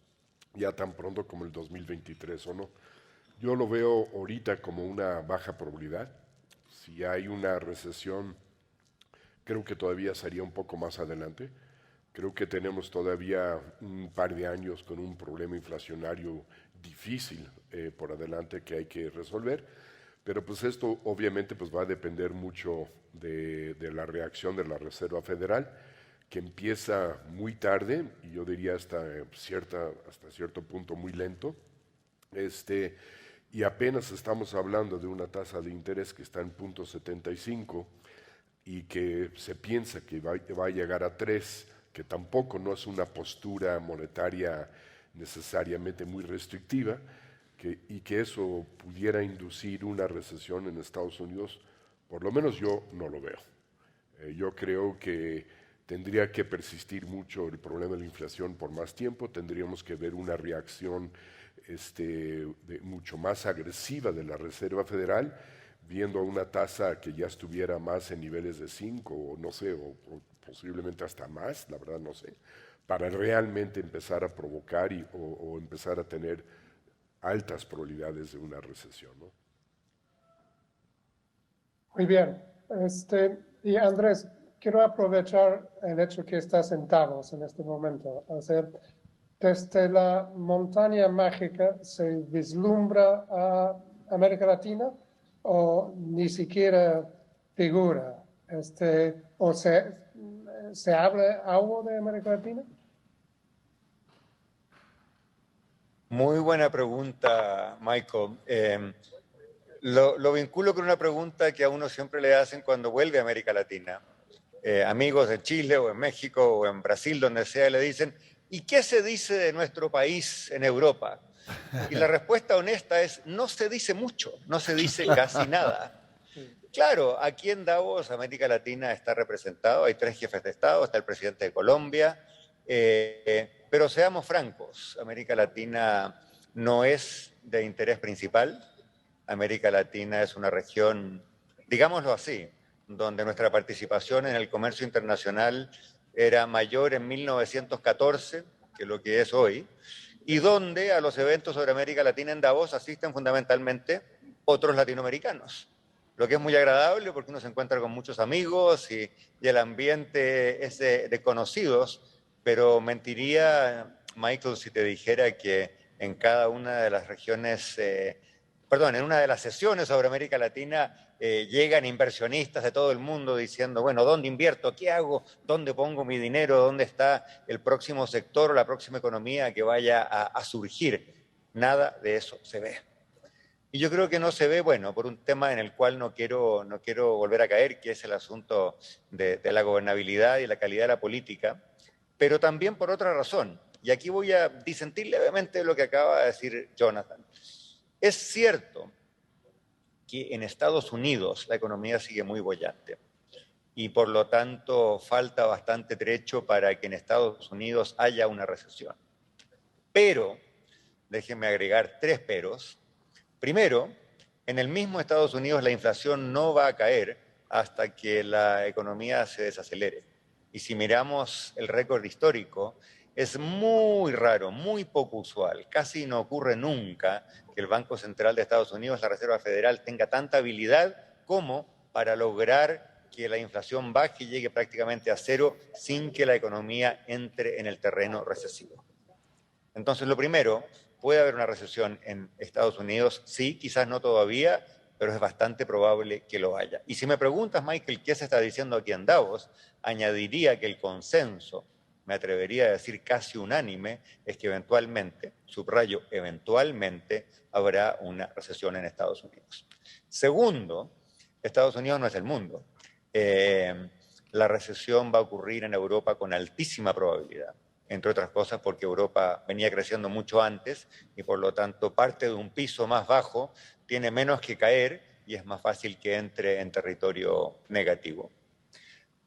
ya tan pronto como el 2023 o no. Yo lo veo ahorita como una baja probabilidad. Si hay una recesión, creo que todavía sería un poco más adelante. Creo que tenemos todavía un par de años con un problema inflacionario difícil por adelante que hay que resolver, pero pues esto obviamente pues va a depender mucho de la reacción de la Reserva Federal, que empieza muy tarde y yo diría hasta cierto punto muy lento, y apenas estamos hablando de una tasa de interés que está en 0.75 y que se piensa que va a llegar a 3, que tampoco no es una postura monetaria necesariamente muy restrictiva, y que eso pudiera inducir una recesión en Estados Unidos, Por lo menos yo no lo veo. Yo creo que tendría que persistir mucho el problema de la inflación por más tiempo, tendríamos que ver una reacción mucho más agresiva de la Reserva Federal, viendo una tasa que ya estuviera más en niveles de 5 o no sé, o posiblemente hasta más, la verdad no sé, para realmente empezar a provocar o empezar a tener altas probabilidades de una recesión, ¿no? Muy bien. Y Andrés, quiero aprovechar el hecho que estás sentados en este momento. O sea, desde la montaña mágica se vislumbra a América Latina o ni siquiera figura. O se habla algo de América Latina. Muy buena pregunta, Michael. Lo vinculo con una pregunta que a uno siempre le hacen cuando vuelve a América Latina. Amigos de Chile o en México o en Brasil, donde sea, le dicen, ¿y qué se dice de nuestro país en Europa? Y la respuesta honesta es, no se dice mucho, no se dice casi nada. Claro, aquí en Davos, América Latina está representado, hay 3 jefes de Estado, está el presidente de Colombia, pero seamos francos, América Latina no es de interés principal. América Latina es una región, digámoslo así, donde nuestra participación en el comercio internacional era mayor en 1914 que lo que es hoy, y donde a los eventos sobre América Latina en Davos asisten fundamentalmente otros latinoamericanos, lo que es muy agradable porque uno se encuentra con muchos amigos y el ambiente es de conocidos, pero mentiría, Michael, si te dijera que en cada una de las regiones, en una de las sesiones sobre América Latina llegan inversionistas de todo el mundo diciendo, bueno, ¿dónde invierto? ¿Qué hago? ¿Dónde pongo mi dinero? ¿Dónde está el próximo sector o la próxima economía que vaya a surgir? Nada de eso se ve. Y yo creo que no se ve, bueno, por un tema en el cual no quiero volver a caer, que es el asunto de la gobernabilidad y la calidad de la política, pero también por otra razón. Y aquí voy a disentir levemente de lo que acaba de decir Jonathan. Es cierto que en Estados Unidos la economía sigue muy boyante y por lo tanto falta bastante trecho para que en Estados Unidos haya una recesión. Pero, déjenme agregar 3 peros. Primero, en el mismo Estados Unidos la inflación no va a caer hasta que la economía se desacelere. Y si miramos el récord histórico, es muy raro, muy poco usual, casi no ocurre nunca que el Banco Central de Estados Unidos, la Reserva Federal, tenga tanta habilidad como para lograr que la inflación baje y llegue prácticamente a 0 sin que la economía entre en el terreno recesivo. Entonces, lo primero, ¿puede haber una recesión en Estados Unidos? Sí, quizás no todavía, pero es bastante probable que lo haya. Y si me preguntas, Michael, ¿qué se está diciendo aquí en Davos? Añadiría que el consenso, me atrevería a decir casi unánime, es que eventualmente, subrayo, eventualmente habrá una recesión en Estados Unidos. Segundo, Estados Unidos no es el mundo. La recesión va a ocurrir en Europa con altísima probabilidad, entre otras cosas porque Europa venía creciendo mucho antes y por lo tanto parte de un piso más bajo tiene menos que caer y es más fácil que entre en territorio negativo.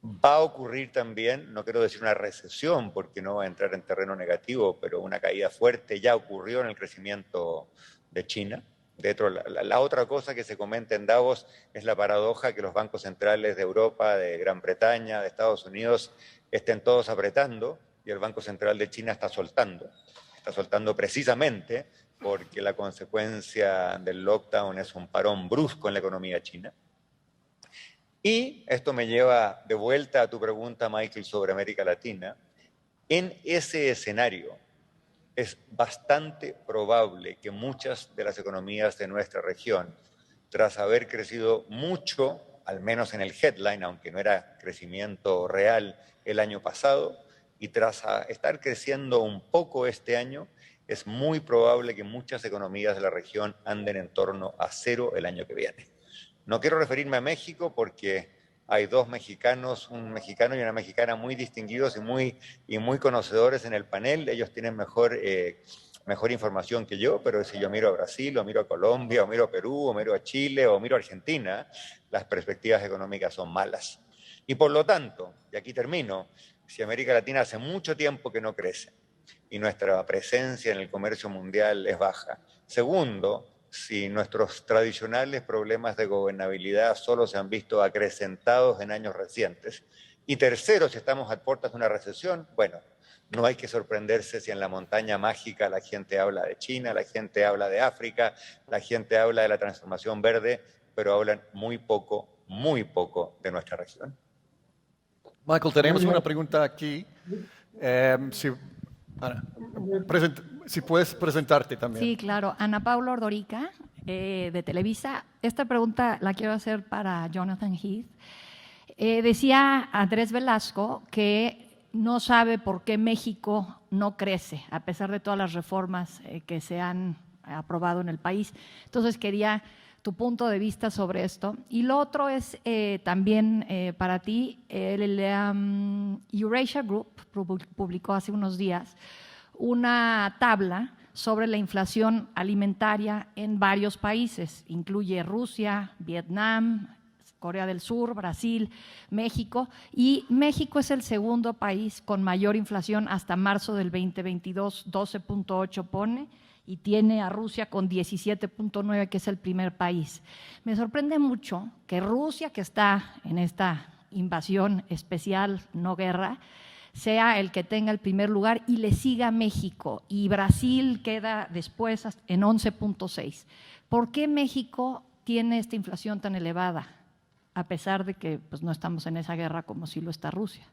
Va a ocurrir también, no quiero decir una recesión porque no va a entrar en terreno negativo, pero una caída fuerte ya ocurrió en el crecimiento de China. De hecho, la otra cosa que se comenta en Davos es la paradoja que los bancos centrales de Europa, de Gran Bretaña, de Estados Unidos, estén todos apretando y el Banco Central de China está soltando. Está soltando precisamente porque la consecuencia del lockdown es un parón brusco en la economía china. Y esto me lleva de vuelta a tu pregunta, Michael, sobre América Latina. En ese escenario es bastante probable que muchas de las economías de nuestra región, tras haber crecido mucho, al menos en el headline, aunque no era crecimiento real el año pasado, y tras estar creciendo un poco este año, es muy probable que muchas economías de la región anden en torno a 0 el año que viene. No quiero referirme a México porque hay 2 mexicanos, un mexicano y una mexicana muy distinguidos y muy conocedores en el panel. Ellos tienen mejor mejor información que yo, pero si yo miro a Brasil, o miro a Colombia, o miro a Perú, o miro a Chile, o miro a Argentina, las perspectivas económicas son malas. Y por lo tanto, y aquí termino, si América Latina hace mucho tiempo que no crece y nuestra presencia en el comercio mundial es baja. Segundo, si nuestros tradicionales problemas de gobernabilidad solo se han visto acrecentados en años recientes. Y tercero, si estamos a puertas de una recesión, bueno, no hay que sorprenderse si en la montaña mágica la gente habla de China, la gente habla de África, la gente habla de la transformación verde, pero hablan muy poco de nuestra región. Michael, tenemos una pregunta aquí. Ana, si puedes presentarte también. Sí, claro. Ana Paula Ordorica, de Televisa. Esta pregunta la quiero hacer para Jonathan Heath. Decía Andrés Velasco que no sabe por qué México no crece, a pesar de todas las reformas que se han aprobado en el país. Entonces, quería tu punto de vista sobre esto. Y lo otro es también para ti, el Eurasia Group publicó hace unos días una tabla sobre la inflación alimentaria en varios países. Incluye Rusia, Vietnam, Corea del Sur, Brasil, México, y México es el segundo país con mayor inflación hasta marzo del 2022, 12.8 pone, y tiene a Rusia con 17.9, que es el primer país. Me sorprende mucho que Rusia, que está en esta invasión especial, no guerra, sea el que tenga el primer lugar y le siga México, y Brasil queda después en 11.6. ¿Por qué México tiene esta inflación tan elevada, a pesar de que pues, no estamos en esa guerra como si lo está Rusia?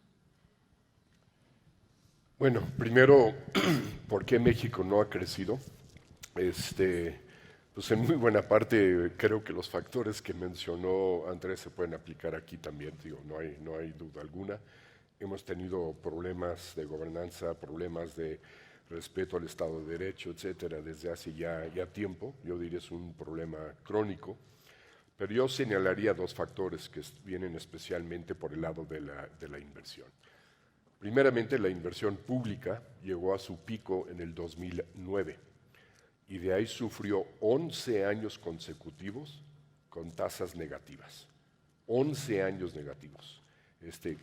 Bueno, primero, ¿por qué México no ha crecido? Pues en muy buena parte creo que los factores que mencionó Andrés se pueden aplicar aquí también, digo, no hay duda alguna. Hemos tenido problemas de gobernanza, problemas de respeto al Estado de Derecho, etcétera, desde hace ya tiempo. Yo diría es un problema crónico, pero yo señalaría dos factores que vienen especialmente por el lado de la inversión. Primeramente, la inversión pública llegó a su pico en el 2009 y de ahí sufrió 11 años consecutivos con tasas negativas. 11 años negativos,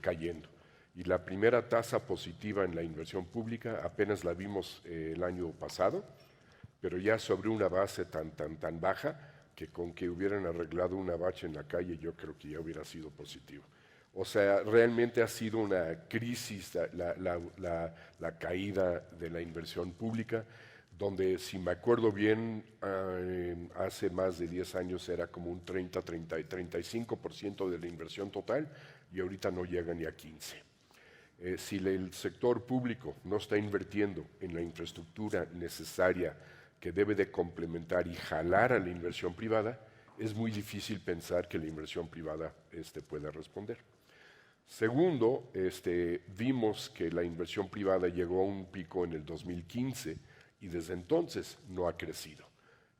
cayendo. Y la primera tasa positiva en la inversión pública apenas la vimos el año pasado, pero ya sobre una base tan baja que con que hubieran arreglado una bacha en la calle yo creo que ya hubiera sido positivo. O sea, realmente ha sido una crisis la caída de la inversión pública, donde si me acuerdo bien, hace más de 10 años era como un 35% de la inversión total y ahorita no llega ni a 15%. Si el sector público no está invirtiendo en la infraestructura necesaria que debe de complementar y jalar a la inversión privada, es muy difícil pensar que la inversión privada pueda responder. Segundo, vimos que la inversión privada llegó a un pico en el 2015 y desde entonces no ha crecido.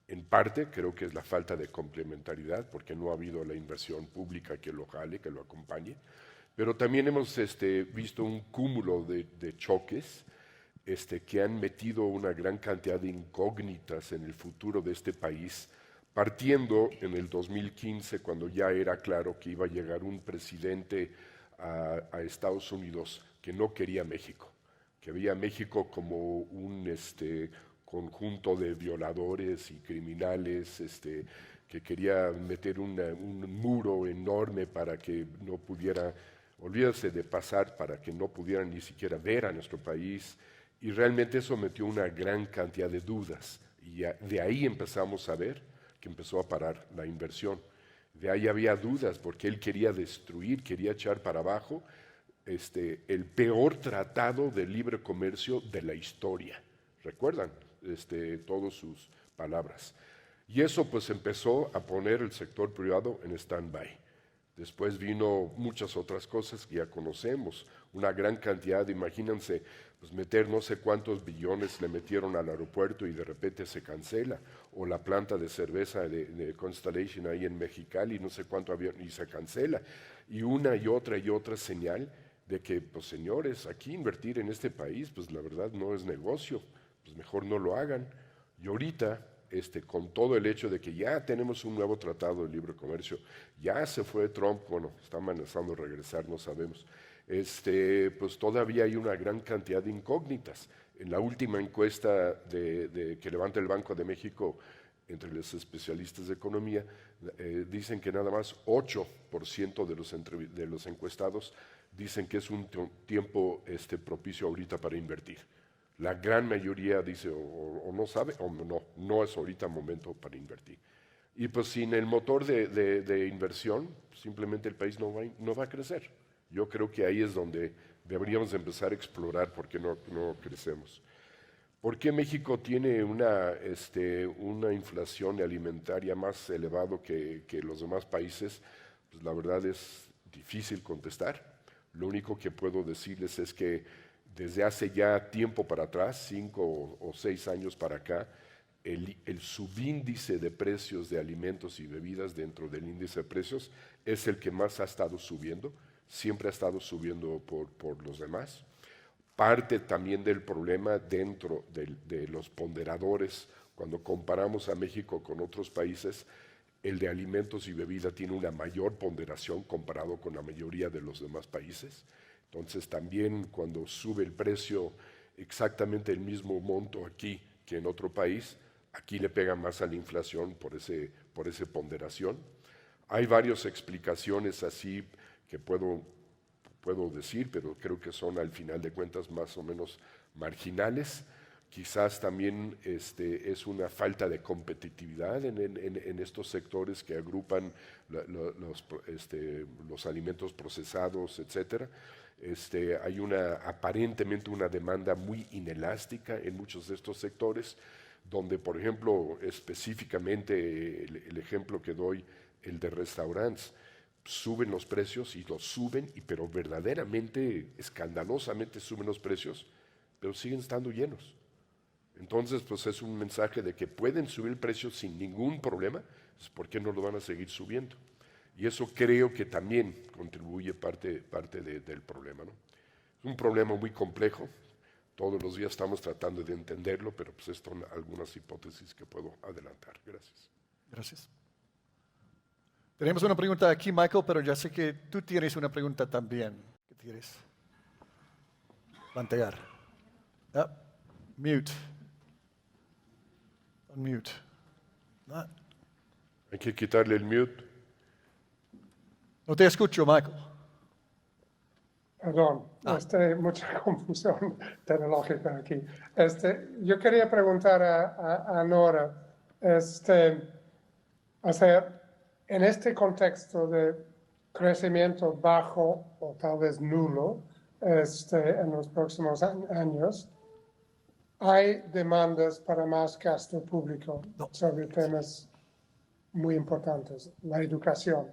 En parte creo que es la falta de complementariedad porque no ha habido la inversión pública que lo jale, que lo acompañe, pero también hemos visto un cúmulo de choques que han metido una gran cantidad de incógnitas en el futuro de este país, partiendo en el 2015 cuando ya era claro que iba a llegar un presidente a Estados Unidos que no quería México, que veía a México como un conjunto de violadores y criminales, que quería meter un muro enorme para que no pudiera, olvídase de pasar, para que no pudieran ni siquiera ver a nuestro país, y realmente eso metió una gran cantidad de dudas, y de ahí empezamos a ver que empezó a parar la inversión. De ahí había dudas porque él quería destruir, quería echar para abajo el peor tratado de libre comercio de la historia. ¿Recuerdan? Todas sus palabras. Y eso pues empezó a poner el sector privado en stand-by. Después vino muchas otras cosas que ya conocemos, una gran cantidad, imagínense, pues meter no sé cuántos billones le metieron al aeropuerto y de repente se cancela, o la planta de cerveza de Constellation ahí en Mexicali, no sé cuánto había, y se cancela, y una y otra señal de que, pues señores, aquí invertir en este país, pues la verdad no es negocio, pues mejor no lo hagan. Y ahorita, con todo el hecho de que ya tenemos un nuevo tratado de libre comercio, ya se fue Trump, bueno, está amenazando regresar, no sabemos, pues todavía hay una gran cantidad de incógnitas. En la última encuesta que levanta el Banco de México entre los especialistas de economía, dicen que nada más 8% de los encuestados dicen que es un tiempo propicio ahorita para invertir. La gran mayoría dice o no sabe o no es ahorita momento para invertir. Y pues sin el motor de inversión, simplemente el país no va a crecer. Yo creo que ahí es donde deberíamos empezar a explorar por qué no crecemos. ¿Por qué México tiene una inflación alimentaria más elevada que los demás países? Pues la verdad es difícil contestar. Lo único que puedo decirles es que desde hace ya tiempo para atrás, 5 o 6 años para acá, el subíndice de precios de alimentos y bebidas dentro del índice de precios es el que más ha estado subiendo, siempre ha estado subiendo por los demás. Parte también del problema dentro de los ponderadores, cuando comparamos a México con otros países, el de alimentos y bebida tiene una mayor ponderación comparado con la mayoría de los demás países. Entonces también cuando sube el precio exactamente el mismo monto aquí que en otro país, aquí le pega más a la inflación por esa ponderación. Hay varias explicaciones así que puedo decir, pero creo que son al final de cuentas más o menos marginales. Quizás también es una falta de competitividad en estos sectores que agrupan los alimentos procesados, etcétera. Hay aparentemente una demanda muy inelástica en muchos de estos sectores, donde, por ejemplo, específicamente el ejemplo que doy, el de restaurantes, suben los precios y los suben, pero verdaderamente, escandalosamente suben los precios, pero siguen estando llenos. Entonces, pues es un mensaje de que pueden subir precios sin ningún problema, ¿por qué no lo van a seguir subiendo? Y eso creo que también contribuye parte del problema, ¿no? Es un problema muy complejo, todos los días estamos tratando de entenderlo, pero pues estas son algunas hipótesis que puedo adelantar. Gracias. Gracias. Tenemos una pregunta aquí, Michael, pero ya sé que tú tienes una pregunta también que quieres plantear. Mute. Unmute. Hay que quitarle el mute. No te escucho, Michael. Perdón, mucha confusión tecnológica aquí. Yo quería preguntar a Nora, en este contexto de crecimiento bajo o tal vez nulo en los próximos años, hay demandas para más gasto público sobre temas muy importantes. La educación,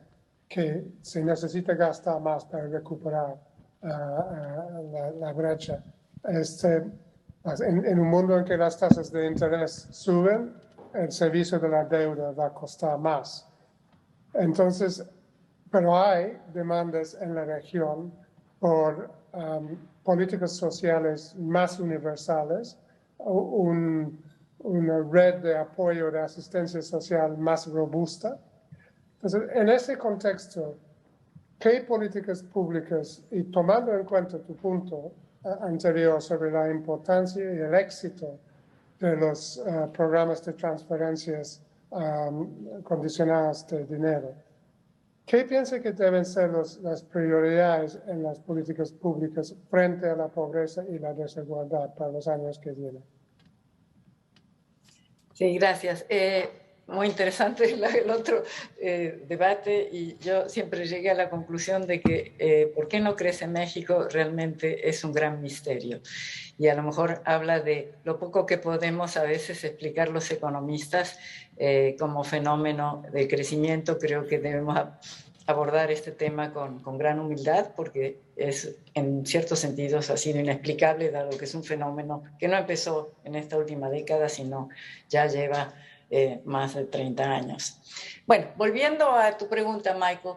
que se necesita gastar más para recuperar la brecha. En un mundo en que las tasas de interés suben, el servicio de la deuda va a costar más. Entonces, pero hay demandas en la región por políticas sociales más universales, una red de apoyo de asistencia social más robusta. Entonces, en ese contexto, ¿qué políticas públicas, y tomando en cuenta tu punto anterior sobre la importancia y el éxito de los programas de transferencias condicionadas de dinero, ¿qué piensa que deben ser las prioridades en las políticas públicas frente a la pobreza y la desigualdad para los años que vienen? Sí, gracias. Muy interesante el otro debate, y yo siempre llegué a la conclusión de que por qué no crece México realmente es un gran misterio, y a lo mejor habla de lo poco que podemos a veces explicar los economistas como fenómeno de crecimiento. Creo que debemos abordar este tema con gran humildad, porque en ciertos sentidos ha sido inexplicable, dado que es un fenómeno que no empezó en esta última década, sino ya lleva más de 30 años. Bueno, volviendo a tu pregunta, Michael,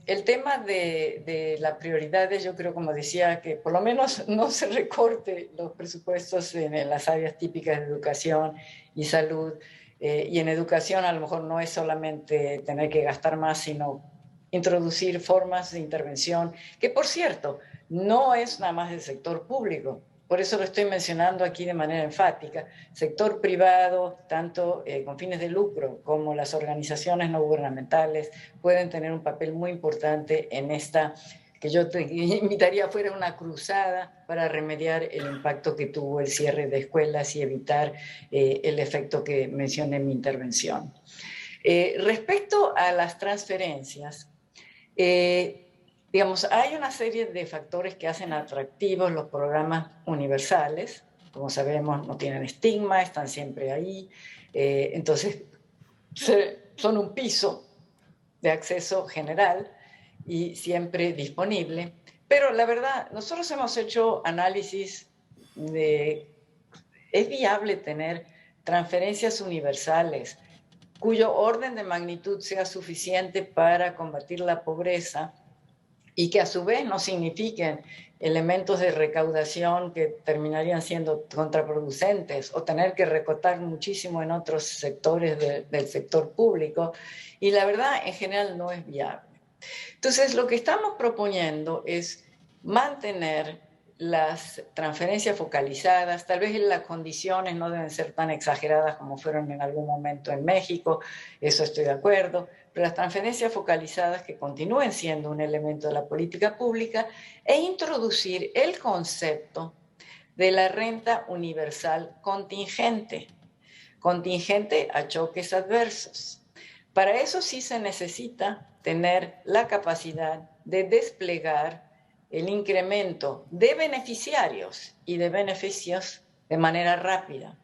El tema de las prioridades, yo creo, como decía, que por lo menos no se recorte los presupuestos en las áreas típicas de educación y salud. Y en educación a lo mejor no es solamente tener que gastar más, sino introducir formas de intervención, que por cierto, no es nada más del sector público. Por eso lo estoy mencionando aquí de manera enfática. Sector privado, tanto con fines de lucro como las organizaciones no gubernamentales, pueden tener un papel muy importante en esta, que yo te invitaría fuera una cruzada para remediar el impacto que tuvo el cierre de escuelas y evitar el efecto que mencioné en mi intervención. Respecto a las transferencias, digamos, hay una serie de factores que hacen atractivos los programas universales. Como sabemos, no tienen estigma, están siempre ahí. Entonces, son un piso de acceso general y siempre disponible. Pero la verdad, nosotros hemos hecho análisis de, ¿es viable tener transferencias universales cuyo orden de magnitud sea suficiente para combatir la pobreza y que a su vez no signifiquen elementos de recaudación que terminarían siendo contraproducentes o tener que recortar muchísimo en otros sectores del sector público? Y la verdad, en general, no es viable. Entonces, lo que estamos proponiendo es mantener las transferencias focalizadas. Tal vez las condiciones no deben ser tan exageradas como fueron en algún momento en México, eso estoy de acuerdo, pero las transferencias focalizadas que continúen siendo un elemento de la política pública e introducir el concepto de la renta universal contingente, contingente a choques adversos. Para eso sí se necesita tener la capacidad de desplegar el incremento de beneficiarios y de beneficios de manera rápida.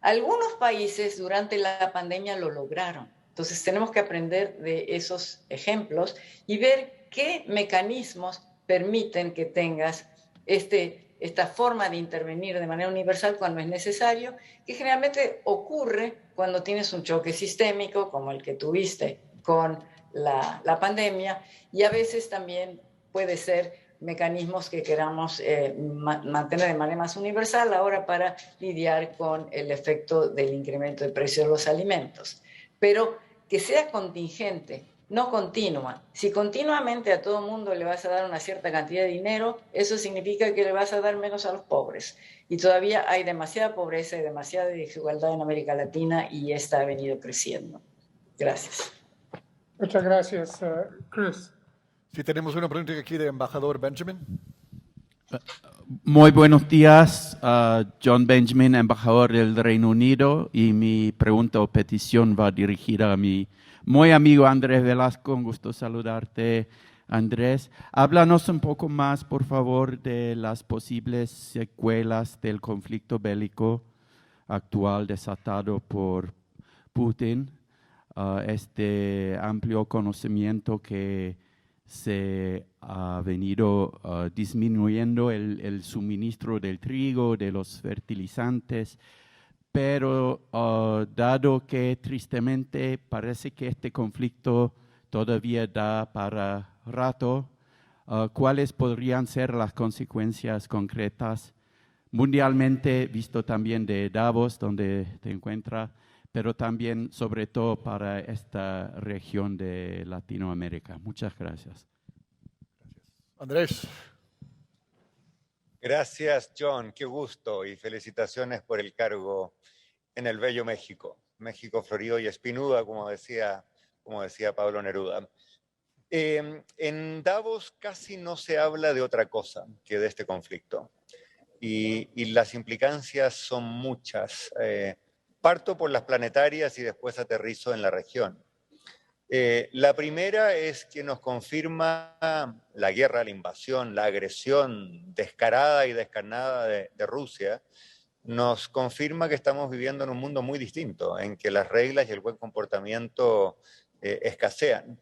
Algunos países durante la pandemia lo lograron. Entonces tenemos que aprender de esos ejemplos y ver qué mecanismos permiten que tengas esta forma de intervenir de manera universal cuando es necesario, que generalmente ocurre cuando tienes un choque sistémico como el que tuviste con la pandemia, y a veces también puede ser mecanismos que queramos mantener de manera más universal ahora para lidiar con el efecto del incremento de precios de los alimentos. Pero que sea contingente, no continua. Si continuamente a todo mundo le vas a dar una cierta cantidad de dinero, eso significa que le vas a dar menos a los pobres. Y todavía hay demasiada pobreza y demasiada desigualdad en América Latina y esta ha venido creciendo. Gracias. Muchas gracias, Chris. Si tenemos una pregunta aquí del embajador Benjamin. Muy buenos días, John Benjamin, embajador del Reino Unido, y mi pregunta o petición va dirigida a mi muy amigo Andrés Velasco. Un gusto saludarte, Andrés. Háblanos un poco más, por favor, de las posibles secuelas del conflicto bélico actual desatado por Putin, este amplio conocimiento que se ha venido disminuyendo el suministro del trigo, de los fertilizantes, pero dado que tristemente parece que este conflicto todavía da para rato, ¿cuáles podrían ser las consecuencias concretas mundialmente, visto también de Davos, donde te encuentras, pero también, sobre todo, para esta región de Latinoamérica? Muchas gracias. Andrés. Gracias, John. Qué gusto y felicitaciones por el cargo en el bello México. México florido y espinuda, como decía Pablo Neruda. En Davos casi no se habla de otra cosa que de este conflicto. Y las implicancias son muchas. Parto por las planetarias y después aterrizo en la región. La primera es que nos confirma la guerra, la invasión, la agresión descarada y descarnada de Rusia. Nos confirma que estamos viviendo en un mundo muy distinto, en que las reglas y el buen comportamiento escasean.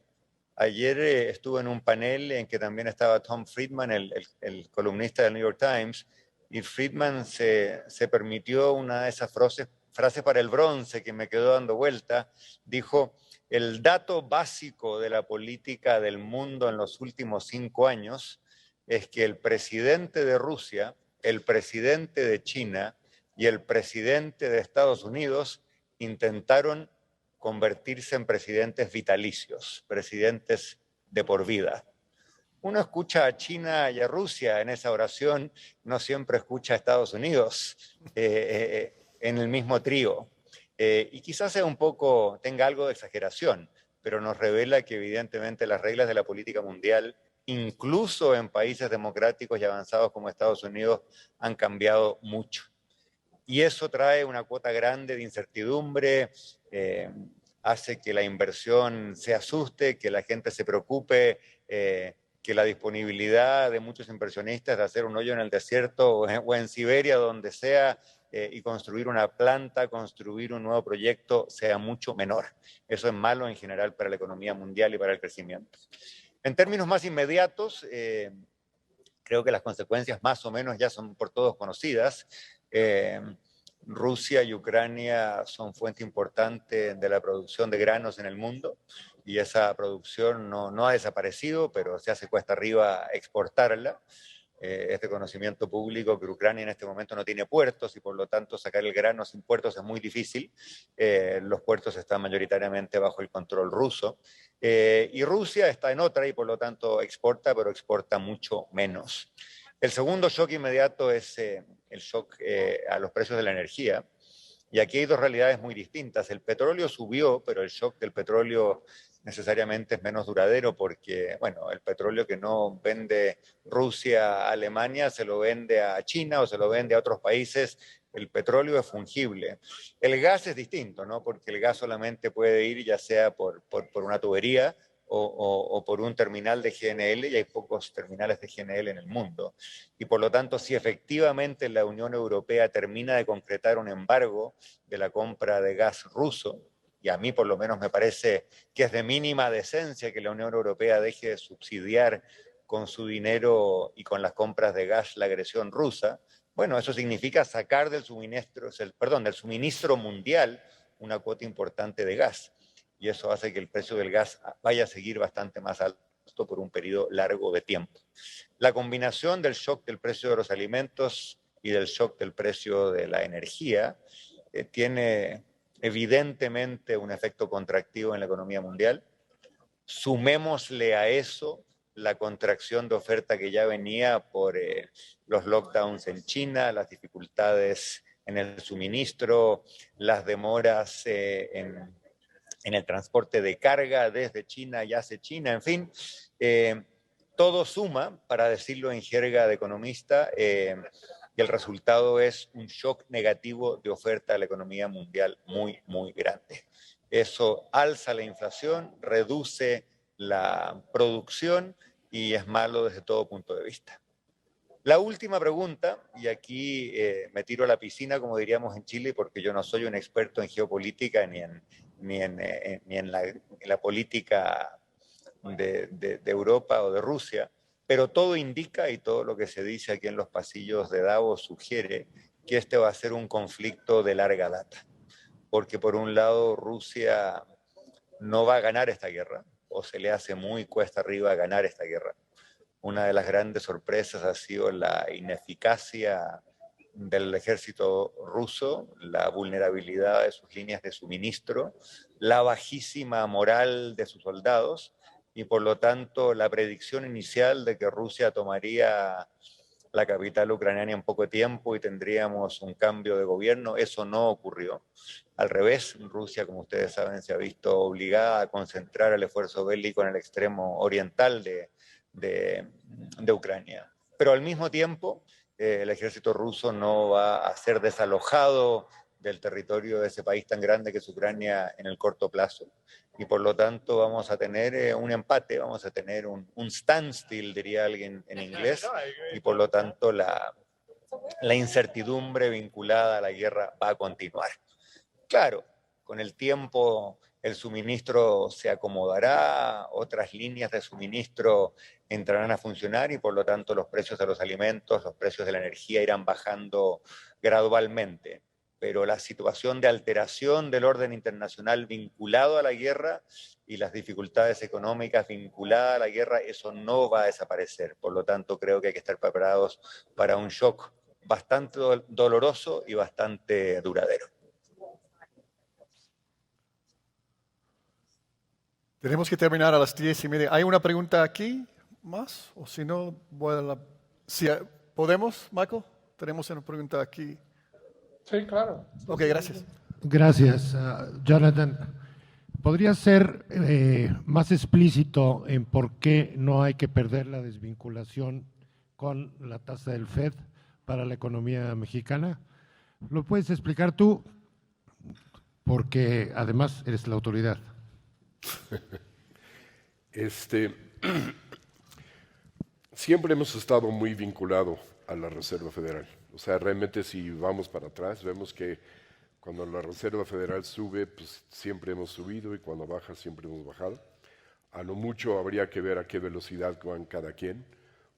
Ayer estuve en un panel en que también estaba Tom Friedman, el columnista del New York Times, y Friedman se permitió una de esas frase para el bronce que me quedó dando vuelta, dijo: el dato básico de la política del mundo en los últimos 5 años es que el presidente de Rusia, el presidente de China y el presidente de Estados Unidos intentaron convertirse en presidentes vitalicios, presidentes de por vida. Uno escucha a China y a Rusia en esa oración, no siempre escucha a Estados Unidos en el mismo trío. Y quizás sea tenga algo de exageración, pero nos revela que evidentemente las reglas de la política mundial, incluso en países democráticos y avanzados como Estados Unidos, han cambiado mucho. Y eso trae una cuota grande de incertidumbre, hace que la inversión se asuste, que la gente se preocupe, que la disponibilidad de muchos inversionistas de hacer un hoyo en el desierto o en Siberia, donde sea, y construir una planta, construir un nuevo proyecto, sea mucho menor. Eso es malo en general para la economía mundial y para el crecimiento. En términos más inmediatos, creo que las consecuencias más o menos ya son por todos conocidas. Rusia y Ucrania son fuente importante de la producción de granos en el mundo y esa producción no ha desaparecido, pero se hace cuesta arriba exportarla. Este conocimiento público que Ucrania en este momento no tiene puertos y por lo tanto sacar el grano sin puertos es muy difícil. Los puertos están mayoritariamente bajo el control ruso. Y Rusia está en otra y por lo tanto exporta, pero exporta mucho menos. El segundo shock inmediato es el shock a los precios de la energía. Y aquí hay dos realidades muy distintas. El petróleo subió, pero el shock del petróleo necesariamente es menos duradero porque, bueno, el petróleo que no vende Rusia a Alemania se lo vende a China o se lo vende a otros países. El petróleo es fungible. El gas es distinto, ¿no? Porque el gas solamente puede ir ya sea por una tubería o por un terminal de GNL, y hay pocos terminales de GNL en el mundo. Y por lo tanto, si efectivamente la Unión Europea termina de concretar un embargo de la compra de gas ruso, y a mí por lo menos me parece que es de mínima decencia que la Unión Europea deje de subsidiar con su dinero y con las compras de gas la agresión rusa, bueno, eso significa sacar del suministro mundial una cuota importante de gas. Y eso hace que el precio del gas vaya a seguir bastante más alto por un periodo largo de tiempo. La combinación del shock del precio de los alimentos y del shock del precio de la energía tiene evidentemente un efecto contractivo en la economía mundial. Sumémosle a eso la contracción de oferta que ya venía por los lockdowns en China, las dificultades en el suministro, las demoras en el transporte de carga desde China y hacia China, en fin, todo suma, para decirlo en jerga de economista, y el resultado es un shock negativo de oferta a la economía mundial muy, muy grande. Eso alza la inflación, reduce la producción y es malo desde todo punto de vista. La última pregunta, y aquí me tiro a la piscina, como diríamos en Chile, porque yo no soy un experto en geopolítica ni en la política de Europa o de Rusia, pero todo indica y todo lo que se dice aquí en los pasillos de Davos sugiere que este va a ser un conflicto de larga data, porque por un lado Rusia no va a ganar esta guerra, o se le hace muy cuesta arriba ganar esta guerra. Una de las grandes sorpresas ha sido la ineficacia del ejército ruso, la vulnerabilidad de sus líneas de suministro, la bajísima moral de sus soldados y por lo tanto la predicción inicial de que Rusia tomaría la capital ucraniana en poco tiempo y tendríamos un cambio de gobierno, eso no ocurrió. Al revés, Rusia, como ustedes saben, se ha visto obligada a concentrar el esfuerzo bélico en el extremo oriental de Ucrania. Pero al mismo tiempo, el ejército ruso no va a ser desalojado del territorio de ese país tan grande que es Ucrania en el corto plazo. Y por lo tanto vamos a tener un empate, vamos a tener un standstill, diría alguien en inglés, y por lo tanto la incertidumbre vinculada a la guerra va a continuar. Claro, con el tiempo el suministro se acomodará, otras líneas de suministro entrarán a funcionar y por lo tanto los precios de los alimentos, los precios de la energía irán bajando gradualmente. pero la situación de alteración del orden internacional vinculado a la guerra y las dificultades económicas vinculadas a la guerra, eso no va a desaparecer. Por lo tanto, creo que hay que estar preparados para un shock bastante doloroso y bastante duradero. Tenemos que terminar a las 10:30. ¿Hay una pregunta aquí más? O si no, voy a la... Si ¿podemos, Michael? Tenemos una pregunta aquí. Sí, claro. Ok, gracias. Gracias, Jonathan. ¿Podría ser más explícito en por qué no hay que perder la desvinculación con la tasa del FED para la economía mexicana? ¿Lo puedes explicar tú? Porque además eres la autoridad. Siempre hemos estado muy vinculados a la Reserva Federal. O sea, realmente si vamos para atrás, vemos que cuando la Reserva Federal sube, pues siempre hemos subido y cuando baja, siempre hemos bajado. A lo mucho habría que ver a qué velocidad van cada quien.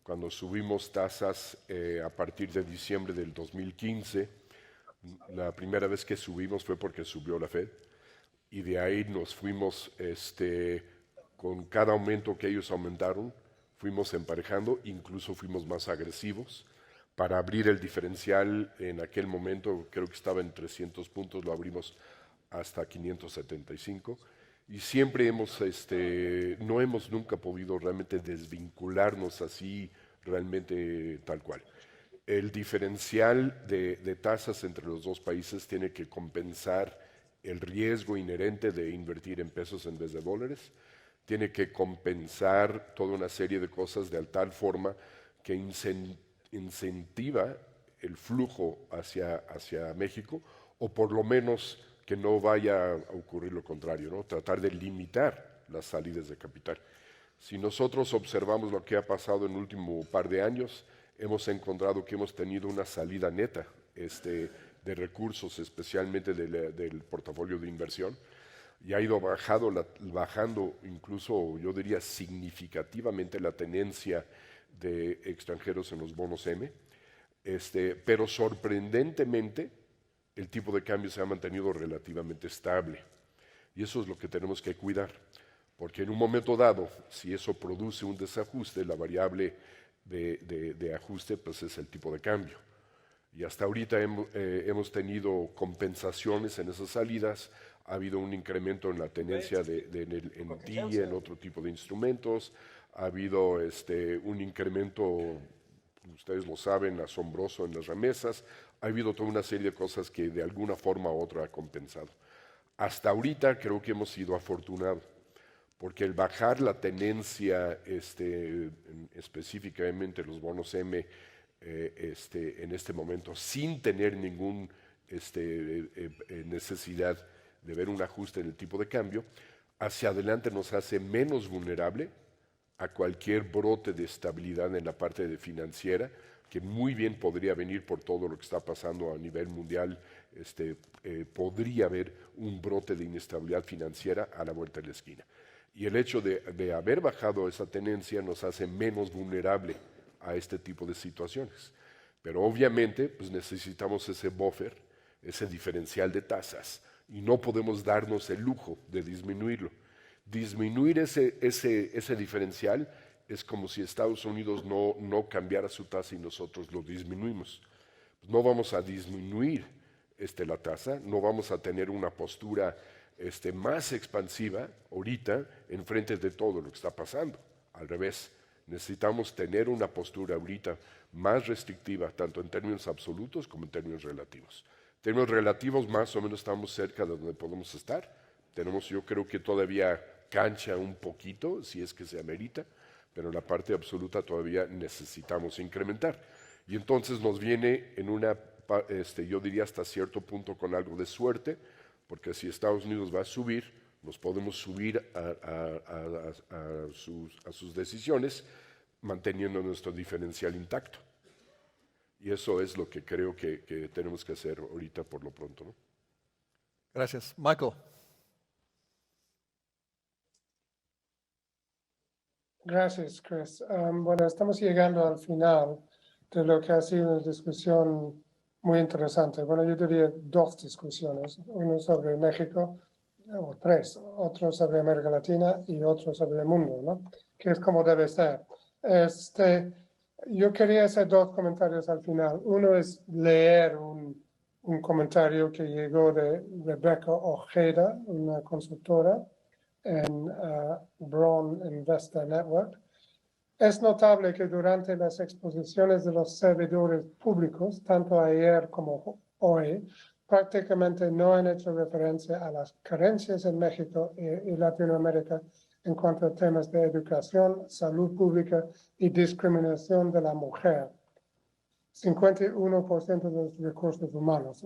Cuando subimos tasas a partir de diciembre del 2015, la primera vez que subimos fue porque subió la Fed. Y de ahí nos fuimos, con cada aumento que ellos aumentaron, fuimos emparejando, incluso fuimos más agresivos para abrir el diferencial. En aquel momento creo que estaba en 300 puntos, lo abrimos hasta 575 y siempre hemos, no hemos nunca podido realmente desvincularnos así realmente tal cual. El diferencial de tasas entre los dos países tiene que compensar el riesgo inherente de invertir en pesos en vez de dólares, tiene que compensar toda una serie de cosas de tal forma que incentiva el flujo hacia México, o por lo menos que no vaya a ocurrir lo contrario, ¿no? Tratar de limitar las salidas de capital. Si nosotros observamos lo que ha pasado en el último par de años, hemos encontrado que hemos tenido una salida neta de recursos, especialmente del portafolio de inversión, y ha ido bajando incluso, yo diría, significativamente la tenencia de extranjeros en los bonos M, pero sorprendentemente el tipo de cambio se ha mantenido relativamente estable, y eso es lo que tenemos que cuidar, porque en un momento dado, si eso produce un desajuste, la variable de ajuste pues es el tipo de cambio. Y hasta ahorita hemos tenido compensaciones en esas salidas, ha habido un incremento en la tenencia en TI, en otro tipo de instrumentos, ha habido un incremento, ustedes lo saben, asombroso en las remesas, ha habido toda una serie de cosas que de alguna forma u otra ha compensado. Hasta ahorita creo que hemos sido afortunados, porque el bajar la tenencia, específicamente los bonos M, en este momento, sin tener ninguna necesidad de ver un ajuste en el tipo de cambio, hacia adelante nos hace menos vulnerable a cualquier brote de estabilidad en la parte financiera, que muy bien podría venir por todo lo que está pasando a nivel mundial. Podría haber un brote de inestabilidad financiera a la vuelta de la esquina. Y el hecho de haber bajado esa tenencia nos hace menos vulnerable a este tipo de situaciones. Pero obviamente pues necesitamos ese buffer, ese diferencial de tasas, y no podemos darnos el lujo de disminuirlo. Disminuir ese diferencial es como si Estados Unidos no cambiara su tasa y nosotros lo disminuimos. Pues no vamos a disminuir la tasa, no vamos a tener una postura más expansiva ahorita en frente de todo lo que está pasando. Al revés, necesitamos tener una postura ahorita más restrictiva, tanto en términos absolutos como en términos relativos. En términos relativos, más o menos estamos cerca de donde podemos estar. Tenemos, yo creo que todavía cancha un poquito, si es que se amerita, pero en la parte absoluta todavía necesitamos incrementar. Y entonces nos viene en una, yo diría hasta cierto punto con algo de suerte, porque si Estados Unidos va a subir, nos podemos subir a sus decisiones, manteniendo nuestro diferencial intacto. Y eso es lo que creo que tenemos que hacer ahorita por lo pronto, ¿no? Gracias. Michael. Gracias, Chris. Bueno, estamos llegando al final de lo que ha sido una discusión muy interesante. Bueno, yo diría dos discusiones, uno sobre México, o tres, otro sobre América Latina y otro sobre el mundo, ¿no? Que es como debe ser. Yo quería hacer dos comentarios al final. Uno es leer un comentario que llegó de Rebecca Ojeda, una consultora en Brown Investor Network. Es notable que durante las exposiciones de los servidores públicos, tanto ayer como hoy, prácticamente no han hecho referencia a las carencias en México y Latinoamérica en cuanto a temas de educación, salud pública y discriminación de la mujer. 51% de los recursos humanos,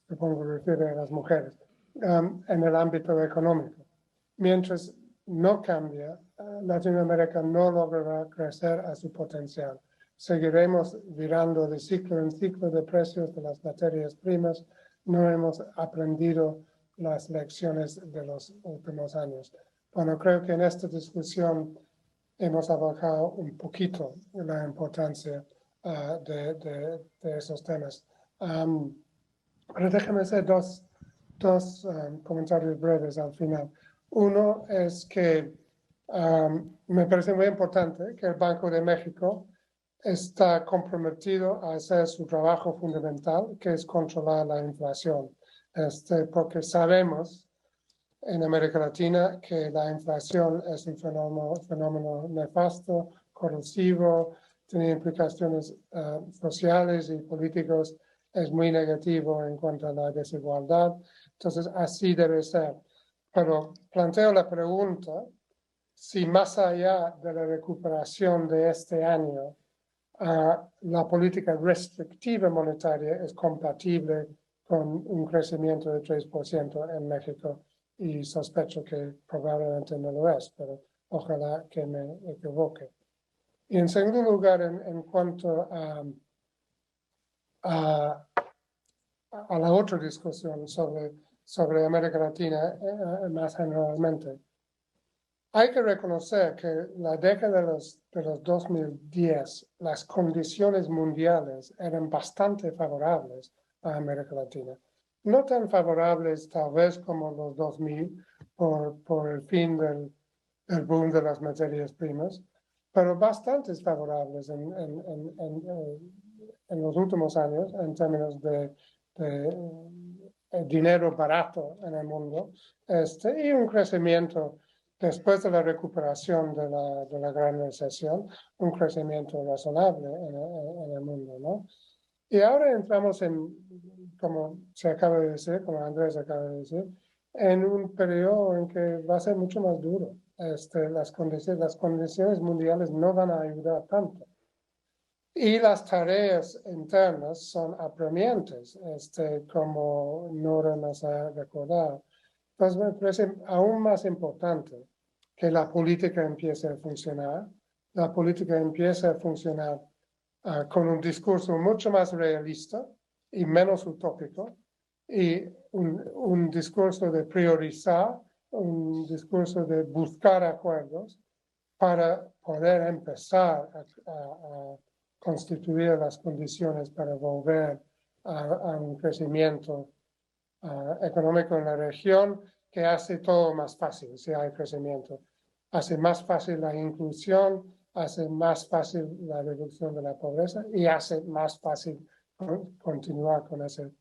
supongo que refiere a las mujeres, en el ámbito económico. Mientras no cambia, Latinoamérica no logrará crecer a su potencial. Seguiremos virando de ciclo en ciclo de precios de las materias primas. No hemos aprendido las lecciones de los últimos años. Bueno, creo que en esta discusión hemos abarcado un poquito la importancia de esos temas. Pero déjame hacer dos comentarios breves al final. Uno es que me parece muy importante que el Banco de México está comprometido a hacer su trabajo fundamental, que es controlar la inflación. Porque sabemos en América Latina que la inflación es un fenómeno nefasto, corrosivo, tiene implicaciones sociales y políticos, es muy negativo en cuanto a la desigualdad. Entonces, así debe ser. Pero planteo la pregunta, si más allá de la recuperación de este año, la política restrictiva monetaria es compatible con un crecimiento de 3% en México, y sospecho que probablemente no lo es, pero ojalá que me equivoque. Y en segundo lugar, en cuanto a la otra discusión sobre América Latina más generalmente, hay que reconocer que la década de los 2010, las condiciones mundiales eran bastante favorables a América Latina. No tan favorables tal vez como los 2000 por el fin del boom de las materias primas, pero bastante favorables en los últimos años en términos de dinero barato en el mundo, y un crecimiento después de la recuperación de la gran recesión, un crecimiento razonable en el mundo, ¿no? Y ahora entramos como se acaba de decir, como Andrés acaba de decir, en un periodo en que va a ser mucho más duro. Las condiciones mundiales no van a ayudar tanto. Y las tareas internas son apremiantes, como Nora nos ha recordado. Entonces me parece aún más importante que la política empiece a funcionar. La política empiece a funcionar con un discurso mucho más realista y menos utópico, y un discurso de priorizar, un discurso de buscar acuerdos para poder empezar a constituir las condiciones para volver a un crecimiento económico en la región que hace todo más fácil si hay crecimiento. Hace más fácil la inclusión, hace más fácil la reducción de la pobreza y hace más fácil continuar con ese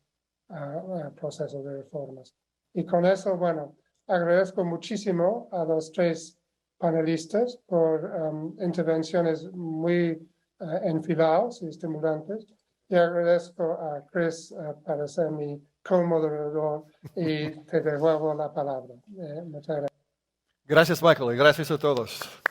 proceso de reformas. Y con eso, bueno, agradezco muchísimo a los tres panelistas por intervenciones muy enfilados y estimulantes. Y agradezco a Chris para ser mi co-moderador y te devuelvo la palabra. Muchas gracias. Gracias, Michael, y gracias a todos.